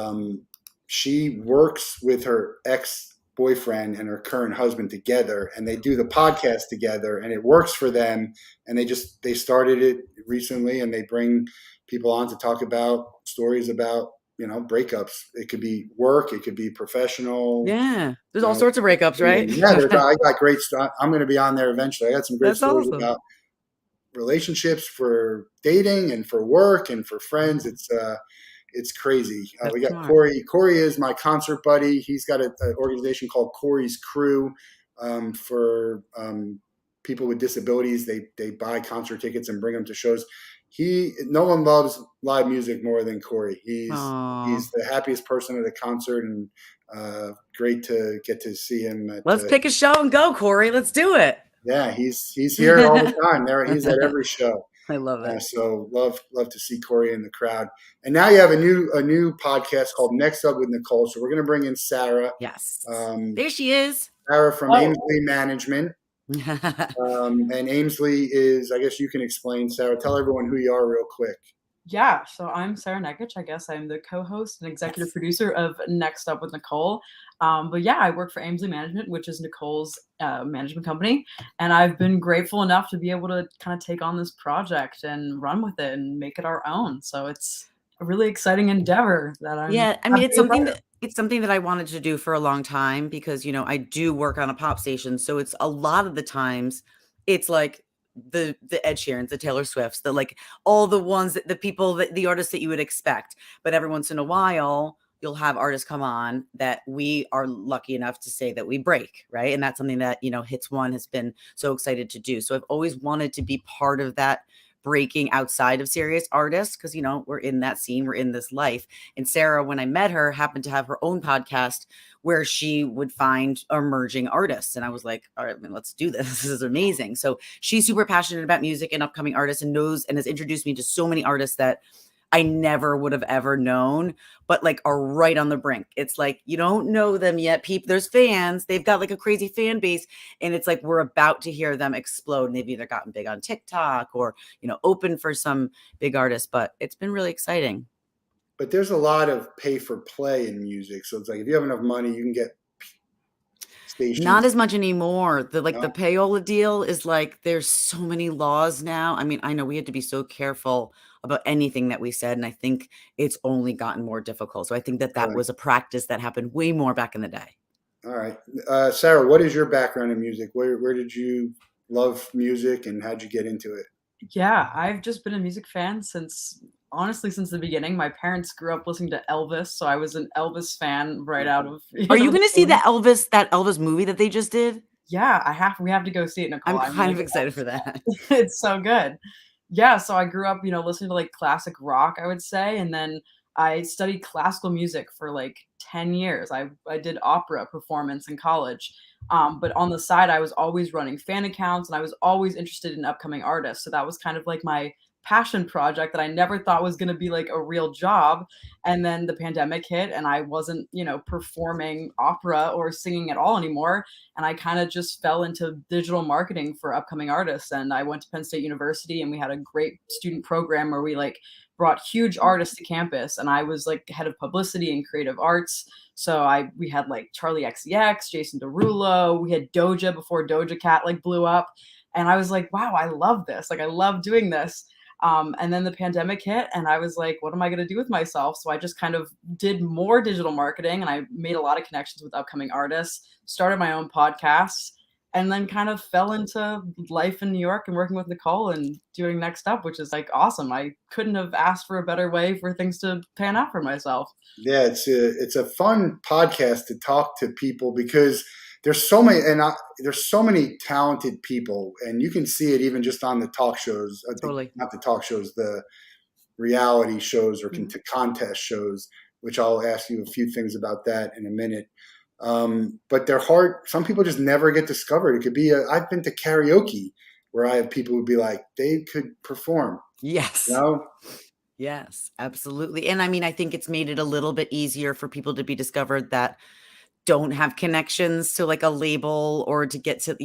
she works with her ex-boyfriend and her current husband together, and they do the podcast together, and it works for them. And they started it recently, and they bring people on to talk about stories about breakups. It could be work, it could be professional. Yeah, there's all sorts of breakups, right? Yeah, I got great stuff. I'm going to be on there eventually. I got some great stories about relationships for dating and for work and for friends. It's crazy. We got Corey. Corey is my concert buddy. He's got an organization called Corey's Crew for people with disabilities. They buy concert tickets and bring them to shows. No one loves live music more than Corey. He's the happiest person at a concert, and great to get to see him. Let's pick a show and go, Corey. Let's do it. Yeah, he's here all the time. He's at every show. I love it. So love to see Corey in the crowd. And now you have a new podcast called Next Up with Nicole. So we're going to bring in Sarah. Yes. There she is. Sarah from Ainsley Management. And Ainsley is, I guess you can explain, Sarah. Tell everyone who you are real quick. Yeah, so I'm Sarah Nekic. I guess I'm the co-host and executive producer of Next Up with Nicole. But yeah, I work for Ainsley Management, which is Nicole's management company. And I've been grateful enough to be able to kind of take on this project and run with it and make it our own. So it's a really exciting endeavor that I'm. Yeah, I mean, it's something that I wanted to do for a long time because, I do work on a pop station. So it's a lot of the times it's like the Ed Sheerans, the Taylor Swifts, all the ones that the artists that you would expect. But every once in a while, you'll have artists come on that we are lucky enough to say that we break, right? And that's something that, Hits One has been so excited to do. So I've always wanted to be part of that breaking outside of Sirius artists because, we're in that scene, we're in this life. And Sarah, when I met her, happened to have her own podcast where she would find emerging artists. And I was like, all right, let's do this. This is amazing. So she's super passionate about music and upcoming artists and knows and has introduced me to so many artists that I never would have ever known, but are right on the brink. It's like, you don't know them yet. There's fans, they've got a crazy fan base. And it's like, we're about to hear them explode. And they've either gotten big on TikTok or, open for some big artists, but it's been really exciting. But there's a lot of pay for play in music. So it's like, if you have enough money, you can get stations. Not as much anymore. The payola deal is there's so many laws now. I mean, I know we had to be so careful about anything that we said. And I think it's only gotten more difficult. So I think that was a practice that happened way more back in the day. All right. Sarah, what is your background in music? Where did you love music and how'd you get into it? Yeah, I've just been a music fan since the beginning. My parents grew up listening to Elvis, so I was an Elvis fan right out of. Are you going to see that Elvis movie that they just did? Yeah, we have to go see it, Nicole. I'm kind of excited for that. It's so good. Yeah, so I grew up, listening to classic rock, I would say, and then I studied classical music for 10 years. I did opera performance in college. But on the side, I was always running fan accounts and I was always interested in upcoming artists. So that was kind of like my passion project that I never thought was going to be like a real job. And then the pandemic hit and I wasn't, performing opera or singing at all anymore. And I kind of just fell into digital marketing for upcoming artists. And I went to Penn State University and we had a great student program where we like brought huge artists to campus. And I was like head of publicity and creative arts. So we had like Charlie XCX, Jason Derulo, we had Doja before Doja Cat like blew up. And I was like, wow, I love this. Like I love doing this. And then the pandemic hit and I was like, what am I going to do with myself? So I just kind of did more digital marketing and I made a lot of connections with upcoming artists, started my own podcasts, and then kind of fell into life in New York and working with Nicole and doing Next Up, which is like awesome. I couldn't have asked for a better way for things to pan out for myself. Yeah, it's a fun podcast to talk to people because there's so many there's so many talented people, and you can see it even just on the talk shows. Totally. Not the talk shows, the reality shows or Mhm. contest shows, which I'll ask you a few things about that in a minute. But they're hard. Some people just never get discovered. It could be I've been to karaoke where I have people who be like, they could perform, Yes. you know? Yes, absolutely. And I mean, I think it's made it a little bit easier for people to be discovered that don't have connections to like a label or to get to,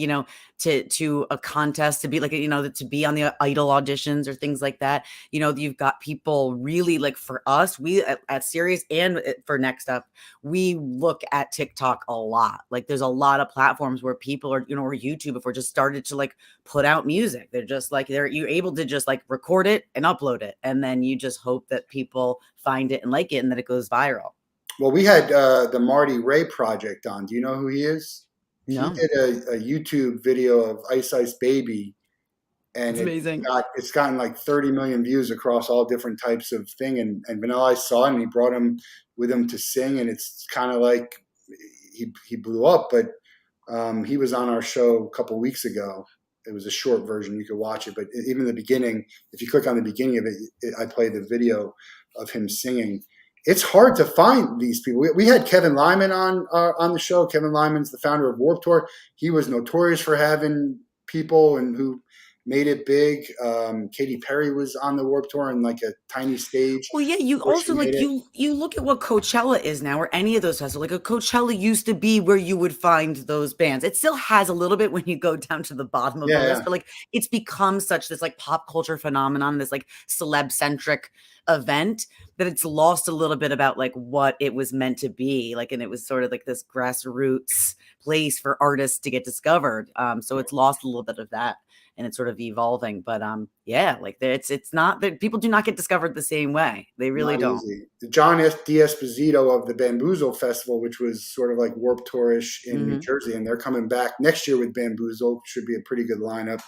to a contest, to be like, to be on the Idol auditions or things like that. You've got people really like, for us, we at Sirius and for Next Up, we look at TikTok a lot. Like there's a lot of platforms where people are, or YouTube, if we're just started to like put out music, they're just like, you're able to just like record it and upload it. And then you just hope that people find it and like it and that it goes viral. Well, we had the Marty Ray Project on. Do you know who he is? No. He did a YouTube video of Ice Ice Baby, and It's amazing. It's gotten like 30 million views across all different types of thing. And Vanilla Ice saw it, and he brought him with him to sing, and it's kind of like he blew up. But he was on our show a couple weeks ago. It was a short version. You could watch it, but even the beginning, if you click on the beginning of it, I play the video of him singing. It's hard to find these people. We had Kevin Lyman on the show. Kevin Lyman's the founder of Warped Tour. He was notorious for having people and who made it big. Katy Perry was on the Warped Tour in like a tiny stage. Well, yeah, you also like you look at what Coachella is now, or any of those festivals. Like a Coachella used to be where you would find those bands. It still has a little bit when you go down to the bottom of the list, but like it's become such this like pop culture phenomenon, this like celeb centric event, that it's lost a little bit about like what it was meant to be. Like, and it was sort of like this grassroots place for artists to get discovered. So it's lost a little bit of that. And it's sort of evolving, but yeah, like it's not that people do not get discovered the same way. They really don't. Easy. John D'Esposito of the Bamboozle Festival, which was sort of like Warped Tourish in New Jersey, and they're coming back next year with Bamboozle. Should be a pretty good lineup.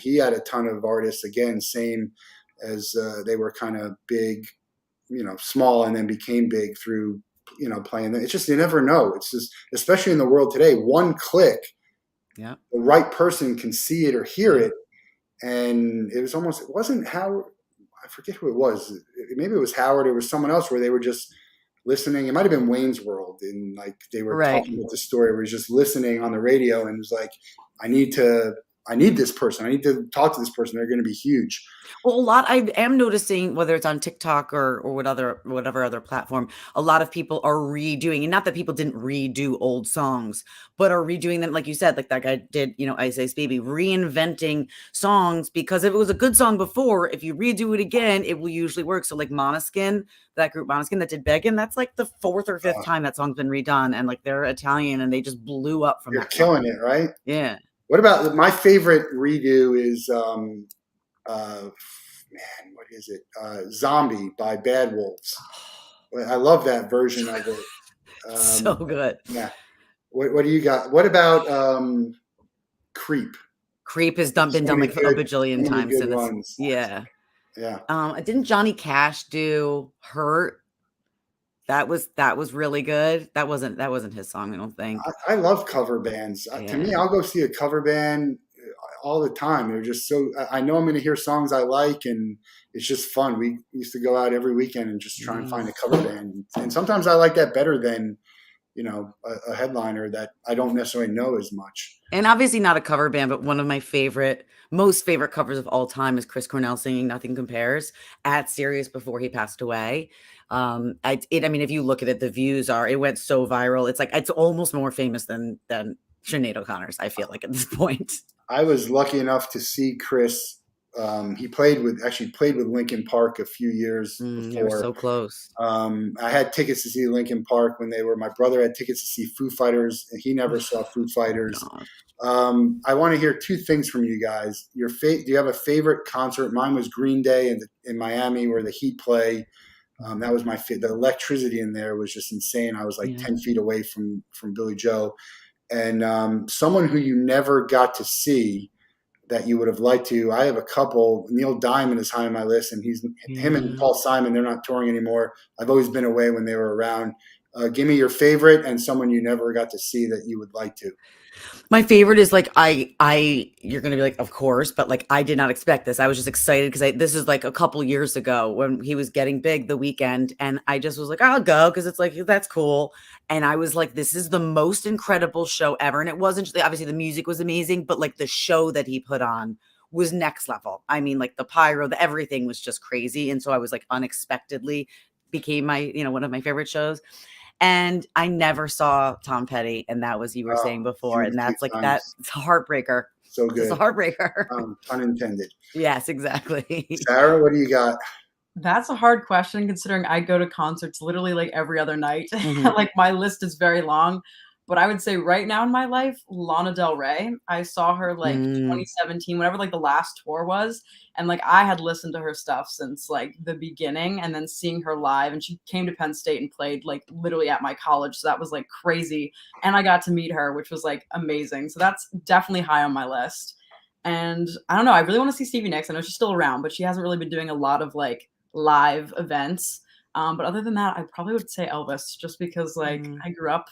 He had a ton of artists, again, same as they were kind of big, small, and then became big through playing them. It's just, you never know. It's just, especially in the world today, one click. Yeah, the right person can see it or hear it. And it wasn't Howard. I forget who it was. Maybe it was Howard. It was someone else where they were just listening. It might have been Wayne's World. And like they were talking about the story where he's just listening on the radio and was like, I need this person. I need to talk to this person. They're going to be huge. Well, I am noticing, whether it's on TikTok or whatever other platform, a lot of people are redoing, and not that people didn't redo old songs, but are redoing them, like you said, like that guy did, Ice Ice Baby, reinventing songs, because if it was a good song before, if you redo it again, it will usually work. So like Måneskin, that group Måneskin that did Beggin', that's like the fourth or fifth time that song's been redone, and like they're Italian and they just blew up from You're that killing song. It, right? Yeah. What about my favorite redo is what is it? Zombie by Bad Wolves. I love that version of it. So good. Yeah. What do you got? What about Creep? Creep has been done like a bajillion times. Good ones. Yeah. Yeah. Didn't Johnny Cash do Hurt? That was really good. That wasn't his song, I don't think. I love cover bands. Yeah. To me, I'll go see a cover band all the time. They're just so, I know I'm going to hear songs I like, and it's just fun. We used to go out every weekend and just try and find a cover band. And sometimes I like that better than a headliner that I don't necessarily know as much. And obviously not a cover band, but one of my most favorite covers of all time is Chris Cornell singing "Nothing Compares" at Sirius before he passed away. I mean, if you look at it, the views it went so viral. It's like it's almost more famous than Sinead O'Connor's. I feel like at this point. I was lucky enough to see Chris. He played with Linkin Park a few years before. They were so close. I had tickets to see Linkin Park when my brother had tickets to see Foo Fighters, and he never saw Foo Fighters. I want to hear two things from you guys. Do you have a favorite concert? Mine was Green Day in Miami, where the Heat play. That was my favorite. The electricity in there was just insane. I was like 10 feet away from Billy Joe. And someone who you never got to see that you would have liked to. I have a couple. Neil Diamond is high on my list, and him and Paul Simon, they're not touring anymore. I've always been away when they were around. Give me your favorite and someone you never got to see that you would like to. My favorite is like you're gonna be like, of course, but like I did not expect this. I was just excited because this is like a couple years ago when he was getting big, The Weeknd, and I just was like, I'll go because it's like that's cool. And I was like, this is the most incredible show ever. And it wasn't obviously the music was amazing, but like the show that he put on was next level. I mean, like the pyro, everything was just crazy. And so I was like unexpectedly became my one of my favorite shows. And I never saw Tom Petty, and that was you were saying before, and that's like that's a heartbreaker. So good, it's a heartbreaker. Unintended. Yes, exactly. Sarah, what do you got? That's a hard question considering I go to concerts literally like every other night. Like my list is very long. But I would say right now in my life, Lana Del Rey. I saw her like 2017, whenever like the last tour was. And like I had listened to her stuff since like the beginning, and then seeing her live, and she came to Penn State and played like literally at my college. So that was like crazy. And I got to meet her, which was like amazing. So that's definitely high on my list. And I don't know, I really want to see Stevie Nicks. I know she's still around, but she hasn't really been doing a lot of like live events. But other than that, I probably would say Elvis, just because like I grew up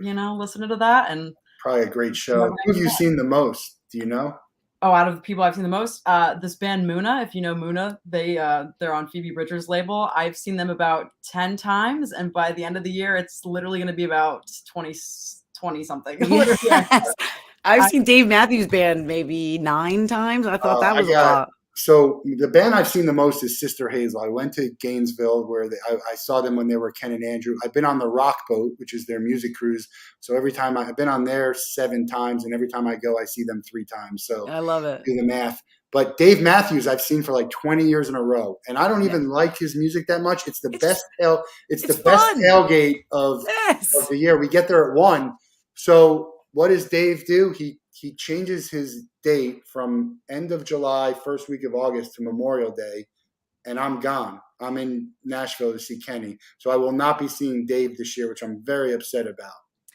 listening to that. And probably a great show. Who have you seen the most? Do you know? Oh, out of the people I've seen the most, this band Muna, if you know Muna, they're on Phoebe Bridgers' label. I've seen them about 10 times, and by the end of the year, it's literally going to be about 20 something. Yes. I've seen Dave Matthews Band maybe 9 times. I thought that was a lot. So the band I've seen the most is Sister Hazel. I went to Gainesville where I saw them when they were Ken and Andrew. I've been on the Rock Boat, which is their music cruise. So every time I've been on there 7 times, and every time I go, I see them 3 times. So I love it. Do the math. But Dave Matthews, I've seen for like 20 years in a row, and I don't even like his music that much. It's the best tailgate of the year. We get there at 1. So what does Dave do? He changes his date from end of July, first week of August to Memorial Day, and I'm gone. I'm in Nashville to see Kenny. So I will not be seeing Dave this year, which I'm very upset about.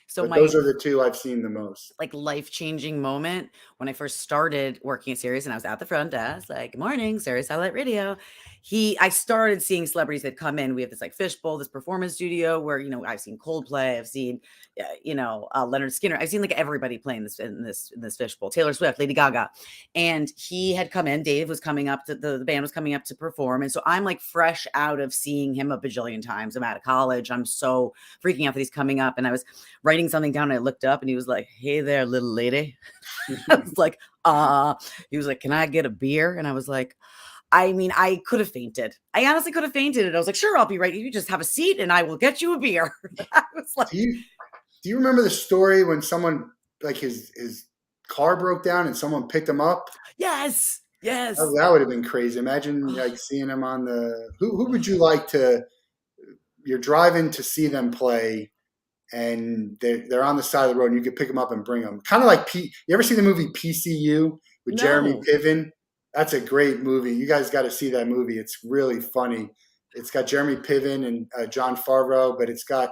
So those are the 2 I've seen the most. Like life-changing moment when I first started working at Sirius, and I was at the front desk, like, good morning, Sirius Satellite Radio. I started seeing celebrities that come in. We have this like fishbowl, this performance studio where, I've seen Coldplay, I've seen, Leonard Skinner. I've seen like everybody playing in this fishbowl, Taylor Swift, Lady Gaga. And he had come in, Dave was coming up the band was coming up to perform. And so I'm like fresh out of seeing him a bajillion times. I'm out of college. I'm so freaking out that he's coming up. And I was writing something down, and I looked up, and he was like, hey there, little lady. I was like, he was like, can I get a beer? And I was like, I mean, I could have fainted. I honestly could have fainted. And I was like, sure, I'll be right. You just have a seat and I will get you a beer. I was like, do you remember the story when someone, like his car broke down and someone picked him up? Yes. That would have been crazy. Imagine like seeing him on who would you like you're driving to see them play, and they're on the side of the road, and you could pick them up and bring them. Kind of like you ever see the movie PCU with Jeremy Piven? That's a great movie. You guys got to see that movie. It's really funny. It's got Jeremy Piven and John Favreau, but it's got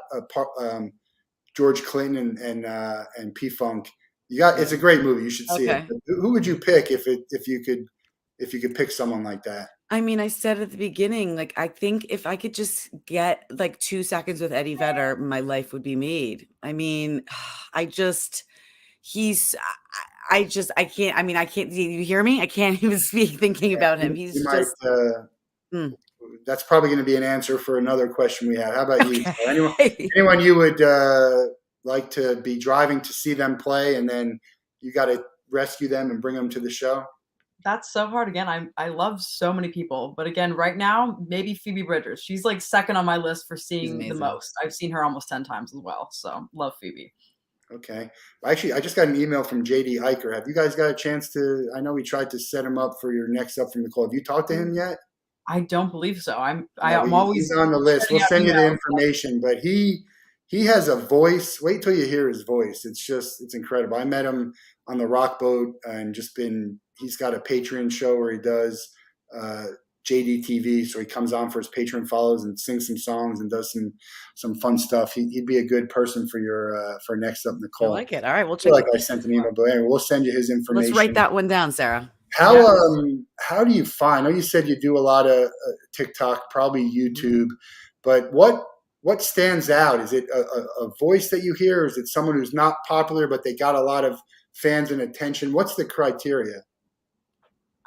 George Clinton and P-Funk. It's a great movie. You should see it. But who would you pick if you could pick someone like that? I mean, I said at the beginning, like, I think if I could just get like 2 seconds with Eddie Vedder, my life would be made. I mean, I can't. I mean, I can't. Do you hear me? I can't even speak thinking about him. He's That's probably going to be an answer for another question we have. How about you? Anyone you would like to be driving to see them play, and then you got to rescue them and bring them to the show? That's so hard. Again, I love so many people, but again, right now, maybe Phoebe Bridgers. She's like second on my list for She's seeing the amazing. most. I've seen her almost 10 times as well. So love Phoebe. Okay. Actually, I just got an email from JD Iker. Have you guys got a chance to? I know we tried to set him up for your next up from Nicole. Have you talked to him yet? I don't believe so. I'm No, he's always on the list. We'll sending out send you the emails. information, but he has a voice. Wait till you hear his voice. It's incredible. I met him on the Rock Boat and he's got a Patreon show where he does JDTV. So he comes on for his Patreon follows and sings some songs and does some fun stuff. He'd be a good person for your for next up, I Nicole. like it. All right, we'll I feel check like I sent an email, but anyway, we'll send you his information. Let's write that one down, Sarah. How do you find? I know you said you do a lot of TikTok, probably YouTube, but what stands out? Is it a voice that you hear? Or is it someone who's not popular but they got a lot of fans and attention? What's the criteria?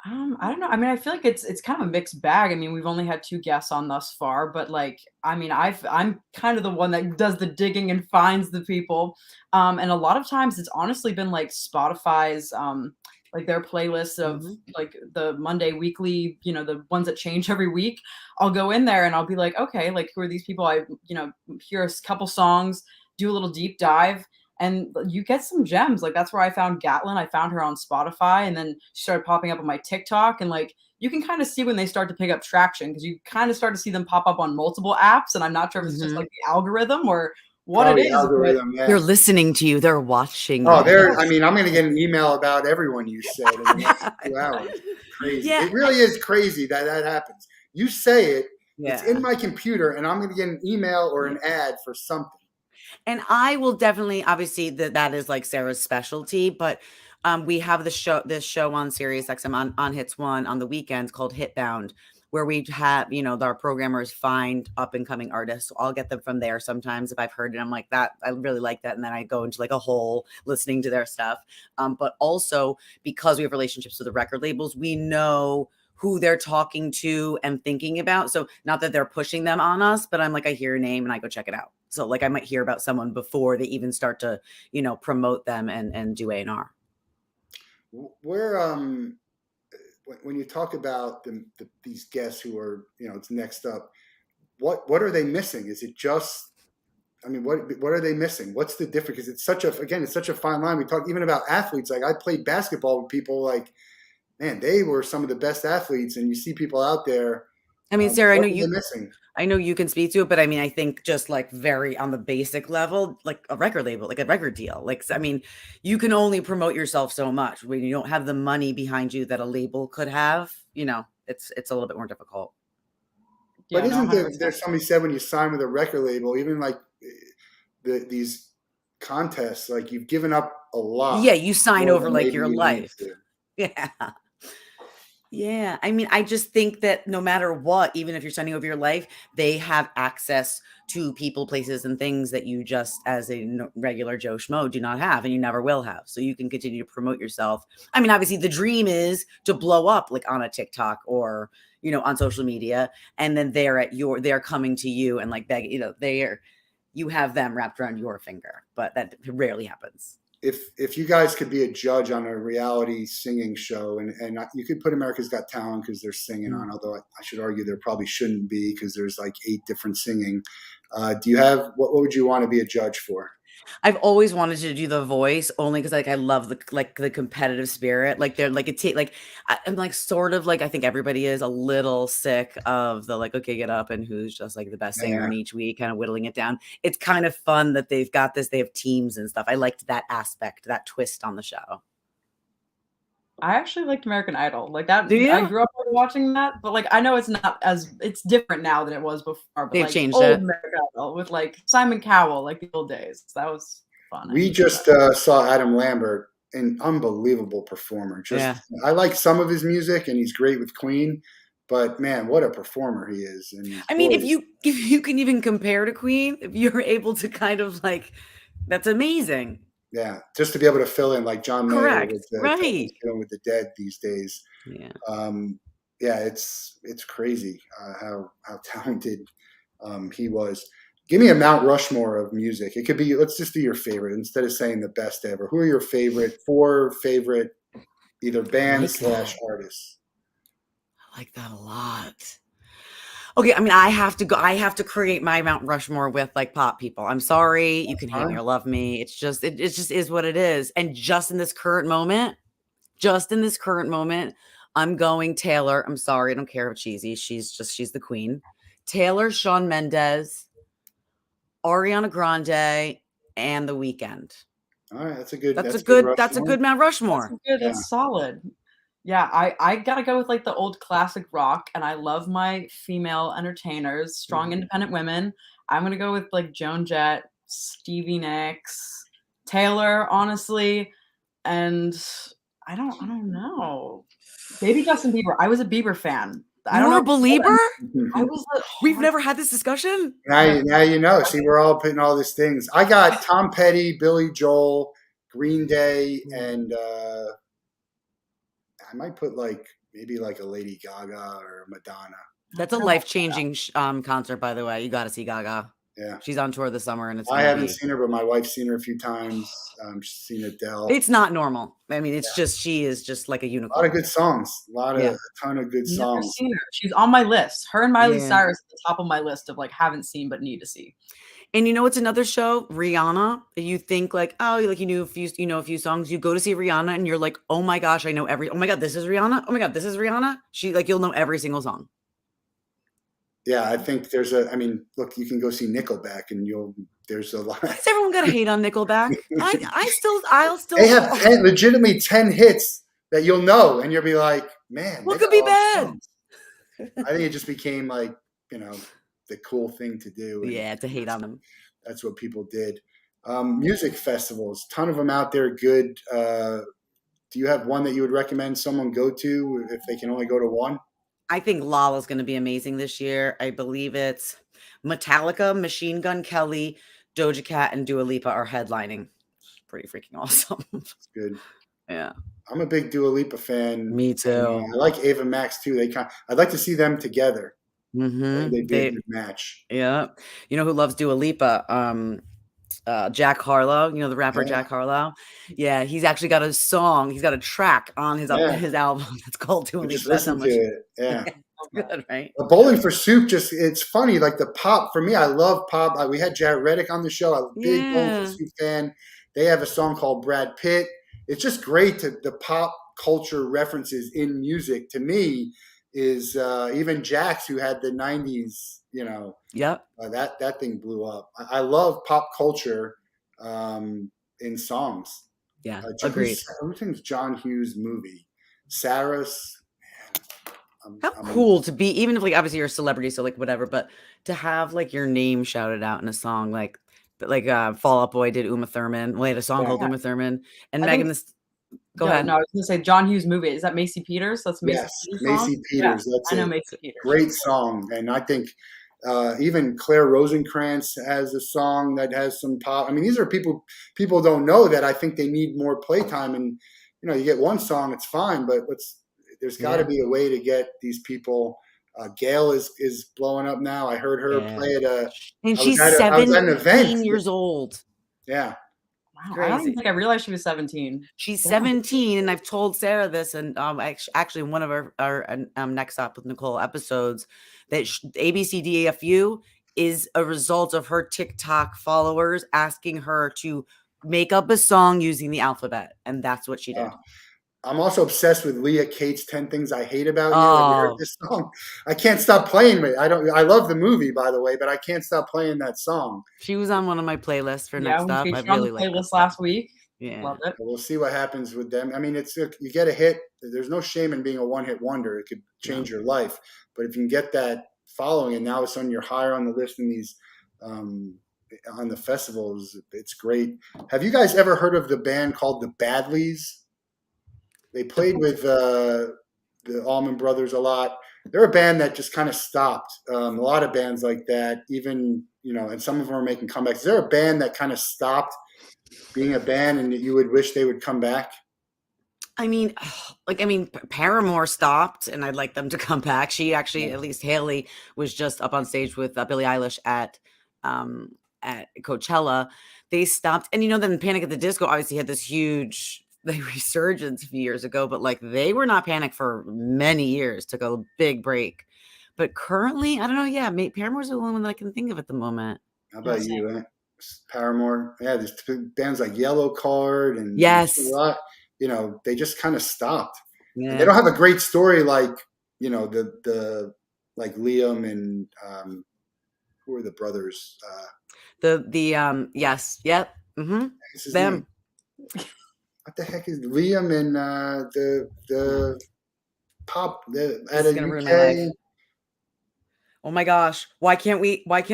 I don't know. I mean, I feel like it's kind of a mixed bag. I mean, we've only had 2 guests on thus far, but like, I mean, I'm kind of the one that does the digging and finds the people. And a lot of times it's honestly been like Spotify's like their playlists of like the Monday weekly, the ones that change every week. I'll go in there and I'll be like, okay, like who are these people? I, hear a couple songs, do a little deep dive, and you get some gems. Like that's where I found Gatlin. I found her on Spotify, and then she started popping up on my TikTok. And like you can kind of see when they start to pick up traction, because you kind of start to see them pop up on multiple apps. And I'm not sure if it's just like the algorithom or what it is. Algorithm, yeah. They're listening to you. They're watching. Oh, I'm going to get an email about everyone you said in the next 2 hours. Crazy. Yeah. It really is crazy that happens. You say it, it's in my computer, and I'm going to get an email or an ad for something. And I will definitely, obviously, that is like Sarah's specialty, but we have this show on SiriusXM on Hits 1 on the weekends called Hitbound, where we have, our programmers find up and coming artists. So I'll get them from there sometimes if I've heard it. I'm like, that, I really like that. And then I go into like a hole listening to their stuff. But also because we have relationships with the record labels, we know who they're talking to and thinking about. So not that they're pushing them on us, but I'm like, I hear a name and I go check it out. So like I might hear about someone before they even start to, promote them and do A&R. Where, when you talk about these guests who are, it's next up, what are they missing? Is it just, what are they missing? What's the difference? Because it's such a fine line. We talk even about athletes. Like I played basketball with people like, man, they were some of the best athletes, and you see people out there. I mean, Sarah, I know you can speak to it, but I mean, I think just like very on the basic level, like a record label, like a record deal. Like, I mean, you can only promote yourself so much when you don't have the money behind you that a label could have. It's a little bit more difficult. Yeah, but isn't there somebody said when you sign with a record label, even like these contests, like you've given up a lot. Yeah, you sign over like your life. Yeah. Yeah. I mean, I just think that no matter what, even if you're signing over your life, they have access to people, places, and things that you just as a regular Joe Schmo do not have, and you never will have. So you can continue to promote yourself. I mean, obviously the dream is to blow up like on a TikTok or, on social media. And then they're coming to you and like beg, you have them wrapped around your finger, but that rarely happens. If you guys could be a judge on a reality singing show, and you could put America's Got Talent because they're singing on, although I should argue there probably shouldn't be because there's like 8 different singing. Do you have, what would you want to be a judge for? I've always wanted to do The Voice only because like I love the competitive spirit. Like they're like I'm like sort of like I think everybody is a little sick of the like, okay, get up and who's just like the best singer in each week, kind of whittling it down. It's kind of fun that they've got this. They have teams and stuff. I liked that aspect, that twist on the show. I actually liked American Idol. Like that. Do you? I grew up watching that, but like I know it's different now than it was before. But they've like changed old it. American Idol with like Simon Cowell, like the old days. That was fun. We just saw Adam Lambert, an unbelievable performer. I like some of his music, and he's great with Queen. But man, what a performer he is! And I mean, if you can even compare to Queen, if you're able to kind of like, that's amazing. Yeah, just to be able to fill in like John Mayer with the Dead these days. Yeah, it's crazy how talented he was. Give me a Mount Rushmore of music. It could be, let's just do your favorite instead of saying the best ever. Who are your four favorite either bands / artists? I like that a lot. Okay, I mean, I have to create my Mount Rushmore with like pop people. I'm sorry, you can hate me or love me. It's just it just is what it is. And just in this current moment, I'm going Taylor. I'm sorry, I don't care if cheesy. She's the queen. Taylor, Shawn Mendes, Ariana Grande, and The Weeknd. All right, that's a good Mount Rushmore. That's solid. Yeah, I gotta go with like the old classic rock, and I love my female entertainers, strong independent women. I'm gonna go with like Joan Jett, Stevie Nicks, Taylor, honestly, and I don't know. Maybe Justin Bieber. I was a Bieber fan. I don't know. You're a believer? I was. We've never had this discussion. Now you know. See, we're all putting all these things. I got Tom Petty, Billy Joel, Green Day, and I might put like maybe like a Lady Gaga or Madonna. That's a life-changing concert, by the way. You got to see Gaga. Yeah, she's on tour this summer, and I haven't seen her, but my wife's seen her a few times. She's seen Adele. It's not normal. I mean, it's just she is just like a unicorn. A lot of good songs. A ton of good songs. Seen her. She's on my list. Her and Miley Cyrus at the top of my list of like haven't seen but need to see. And you know what's another show? Rihanna. You think like, oh, like you know a few songs. You go to see Rihanna, and you're like, oh my gosh, I know every. Oh my god, this is Rihanna. Oh my god, this is Rihanna. You'll know every single song. Yeah, I think look, you can go see Nickelback and there's a lot. Why does everyone got to hate on Nickelback? I'll still. They have legitimately 10 hits that you'll know, and you'll be like, man. What could be bad? I think it just became like, the cool thing to do. To hate on them. That's what people did. Music festivals, ton of them out there. Good. Do you have one that you would recommend someone go to if they can only go to one? I think Lollapalooza's going to be amazing this year. I believe it's Metallica, Machine Gun Kelly, Doja Cat, and Dua Lipa are headlining. It's pretty freaking awesome. That's good. Yeah. I'm a big Dua Lipa fan. Me too. I like Ava Max too. I'd like to see them together. Mm-hmm. They'd be a good match. Yeah. You know who loves Dua Lipa? Jack Harlow, the rapper Jack Harlow. Yeah, he's actually got a song. He's got a track on his album that's called Dua Lipa. Just listen to it. Yeah. Good, right? Bowling for Soup, it's funny. Like the pop, for me, I love pop. We had Jared Reddick on the show. I'm a big Bowling for Soup fan. They have a song called Brad Pitt. It's just great the pop culture references in music to me is even Jax, who had the 90s, Yep. That thing blew up. I love pop culture in songs. Yeah, agreed. Who thinks John Hughes movie? Saris. How cool to be, even if like obviously you're a celebrity, so like whatever, but to have like your name shouted out in a song like Fall Out Boy did Uma Thurman. Well, he had a song called Uma Thurman, and Megan. Go ahead. No, I was going to say John Hughes movie. Is that Macy Peters? That's Macy Peters. Macy Peters. Yeah, I know Macy Peters. Great song, and I think even Claire Rosenkrantz has a song that has some pop. I mean, these are people don't know that I think they need more playtime, and you get one song, it's fine, but there's got to be a way to get these people. Gail is blowing up now. I heard her play at and she's 17 years old. Yeah. Wow, I don't even think I realized she was 17. She's 17, and I've told Sarah this, and actually one of our Next Up with Nicole episodes, that ABCDAFU is a result of her TikTok followers asking her to make up a song using the alphabet, and that's what she did. I'm also obsessed with Leah Kate's 10 Things I Hate About You. I heard this song. I can't stop playing it. I love the movie, by the way, but I can't stop playing that song. She was on one of my playlists for Next Up. I really liked playlist last week. Yeah. Loved it. We'll see what happens with them. I mean, you get a hit. There's no shame in being a one-hit wonder. It could change your life. But if you can get that following, and now all of a sudden you're higher on the list in these on the festivals, it's great. Have you guys ever heard of the band called the Badleys? They played with the Allman Brothers a lot. They're a band that just kind of stopped. A lot of bands like that, even, and some of them are making comebacks. Is there a band that kind of stopped being a band and you would wish they would come back? I mean, Paramore stopped, and I'd like them to come back. She actually, at least Haley, was just up on stage with Billie Eilish at at Coachella, they stopped. And then Panic at the Disco obviously had this huge resurgence a few years ago, but like they were not Panic for many years, took a big break. But currently, I don't know. Yeah, Paramore's the only one that I can think of at the moment. How about you? Paramore? Yeah, there's bands like Yellow Card and Yes, a lot. They just kind of stopped. yeah. And they don't have a great story like the like Liam and who are the brothers? Yes, yep, them. What the heck is Liam and the pop out of UK? Oh my gosh! Why can't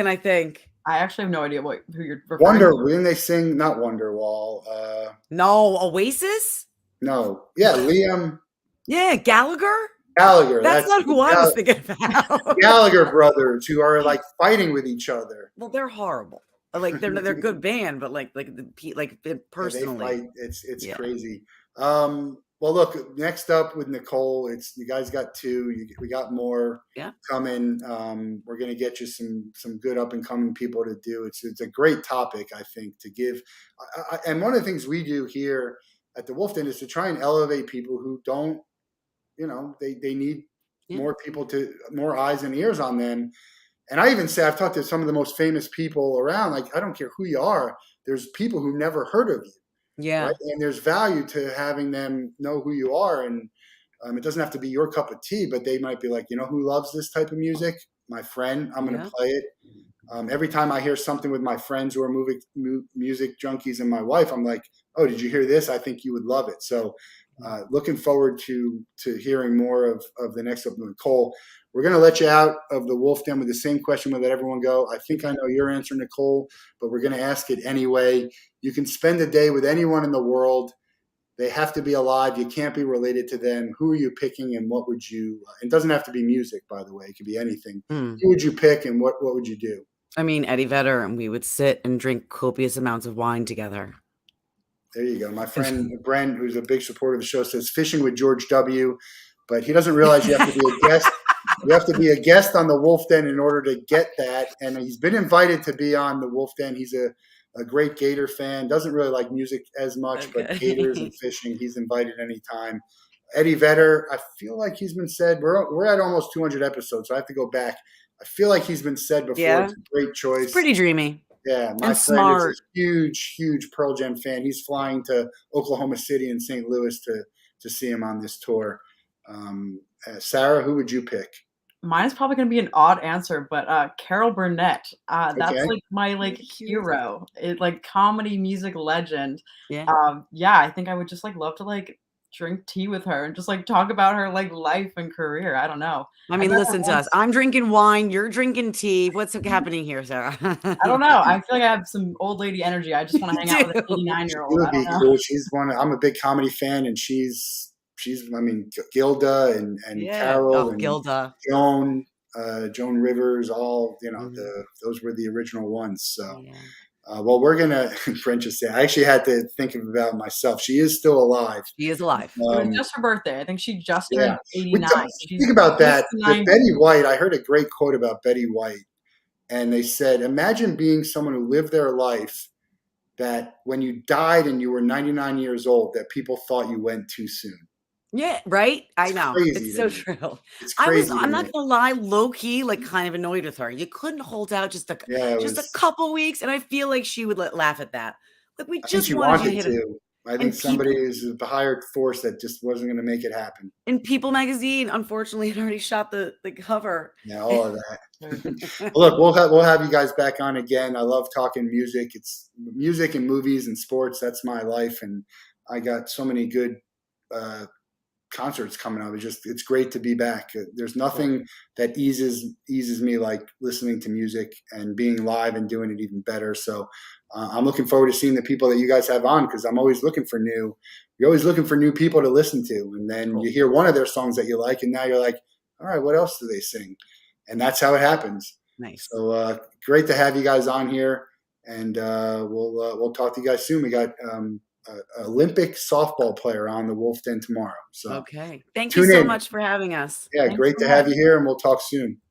I think? I actually have no idea who you're referring Wonder. to. Didn't they sing not Wonderwall? No, Oasis. No, yeah, Liam. Yeah, Gallagher. That's not who I was thinking about. Gallagher brothers who are like fighting with each other. Well, they're horrible. Like they're a good band, but like personally, they fight. It's crazy. Well, look, next up with Nicole, you guys got two. We got more coming. We're gonna get you some good up and coming people to do. It's a great topic, I think, to give. And one of the things we do here at the Wolff Den is to try and elevate people who don't. They need more people more eyes and ears on them. And I even say I've talked to some of the most famous people around. Like I don't care who you are. There's people who've never heard of you. Yeah. Right? And there's value to having them know who you are. And it doesn't have to be your cup of tea, but they might be like, who loves this type of music? My friend, I'm going to play it. Every time I hear something with my friends who are music junkies and my wife, I'm like, oh, did you hear this? I think you would love it. So looking forward to hearing more of the next up with Nicole. We're going to let you out of the Wolff Den with the same question. We'll let everyone go. I think I know your answer, Nicole, but we're going to ask it anyway. You can spend a day with anyone in the world. They have to be alive. You can't be related to them. Who are you picking and what would you – it doesn't have to be music, by the way. It could be anything. Who would you pick and what would you do? I mean, Eddie Vedder, and we would sit and drink copious amounts of wine together. There you go. My friend Brent, who's a big supporter of the show, says fishing with George W., but he doesn't realize you have to be a guest. You have to be a guest on the Wolff Den in order to get that. And he's been invited to be on the Wolff Den. He's a great Gator fan. Doesn't really like music as much, but Gators and fishing, he's invited anytime. Eddie Vedder, I feel like he's been said. We're at almost 200 episodes, so I have to go back. I feel like he's been said before. Yeah. It's a great choice. It's pretty dreamy. Yeah, my friend is a huge, huge Pearl Jam fan. He's flying to Oklahoma City and St. Louis to see him on this tour. Sarah, who would you pick? Mine is probably going to be an odd answer, but Carol Burnett. That's like my hero. Comedy music legend. Yeah. I think I would just love to drink tea with her and just talk about her life and career. I don't know. I mean, listen to us. I'm drinking wine. You're drinking tea. What's happening here, Sarah? I don't know. I feel like I have some old lady energy. I just want to hang out with an 89-year-old. She would be cool. She's I'm a big comedy fan, and she's Gilda and Carol and Gilda. Joan Rivers, all those were the original ones. So. Yeah. Well, we're going to, Brent just said, I actually had to think about myself. She is still alive. She is alive. It was just her birthday. I think she just turned 89. Think about that. With Betty White, I heard a great quote about Betty White. And they said, imagine being someone who lived their life that when you died and you were 99 years old, that people thought you went too soon. Yeah, right? I know. It's so true. It's crazy. I'm not going to lie, low-key, kind of annoyed with her. You couldn't hold out just a couple weeks, and I feel like she would laugh at that. We just wanted you to hit it. I think somebody is a hired force that just wasn't going to make it happen. And People magazine, unfortunately, had already shot the cover. Yeah, all of that. Well, look, we'll have you guys back on again. I love talking music. It's music and movies and sports. That's my life, and I got so many good concerts coming up. It's great to be back. There's nothing that eases me like listening to music and being live and doing it even better. So I'm looking forward to seeing the people that you guys have on, because I'm always looking for new people to listen to. And then you hear one of their songs that you like, and now you're like, all right, what else do they sing? And that's how it happens. Nice. So great to have you guys on here, and we'll talk to you guys soon. We got Olympic softball player on the Wolff Den tomorrow. So okay. Thank you so much for having us. Yeah, great to have you here, and we'll talk soon.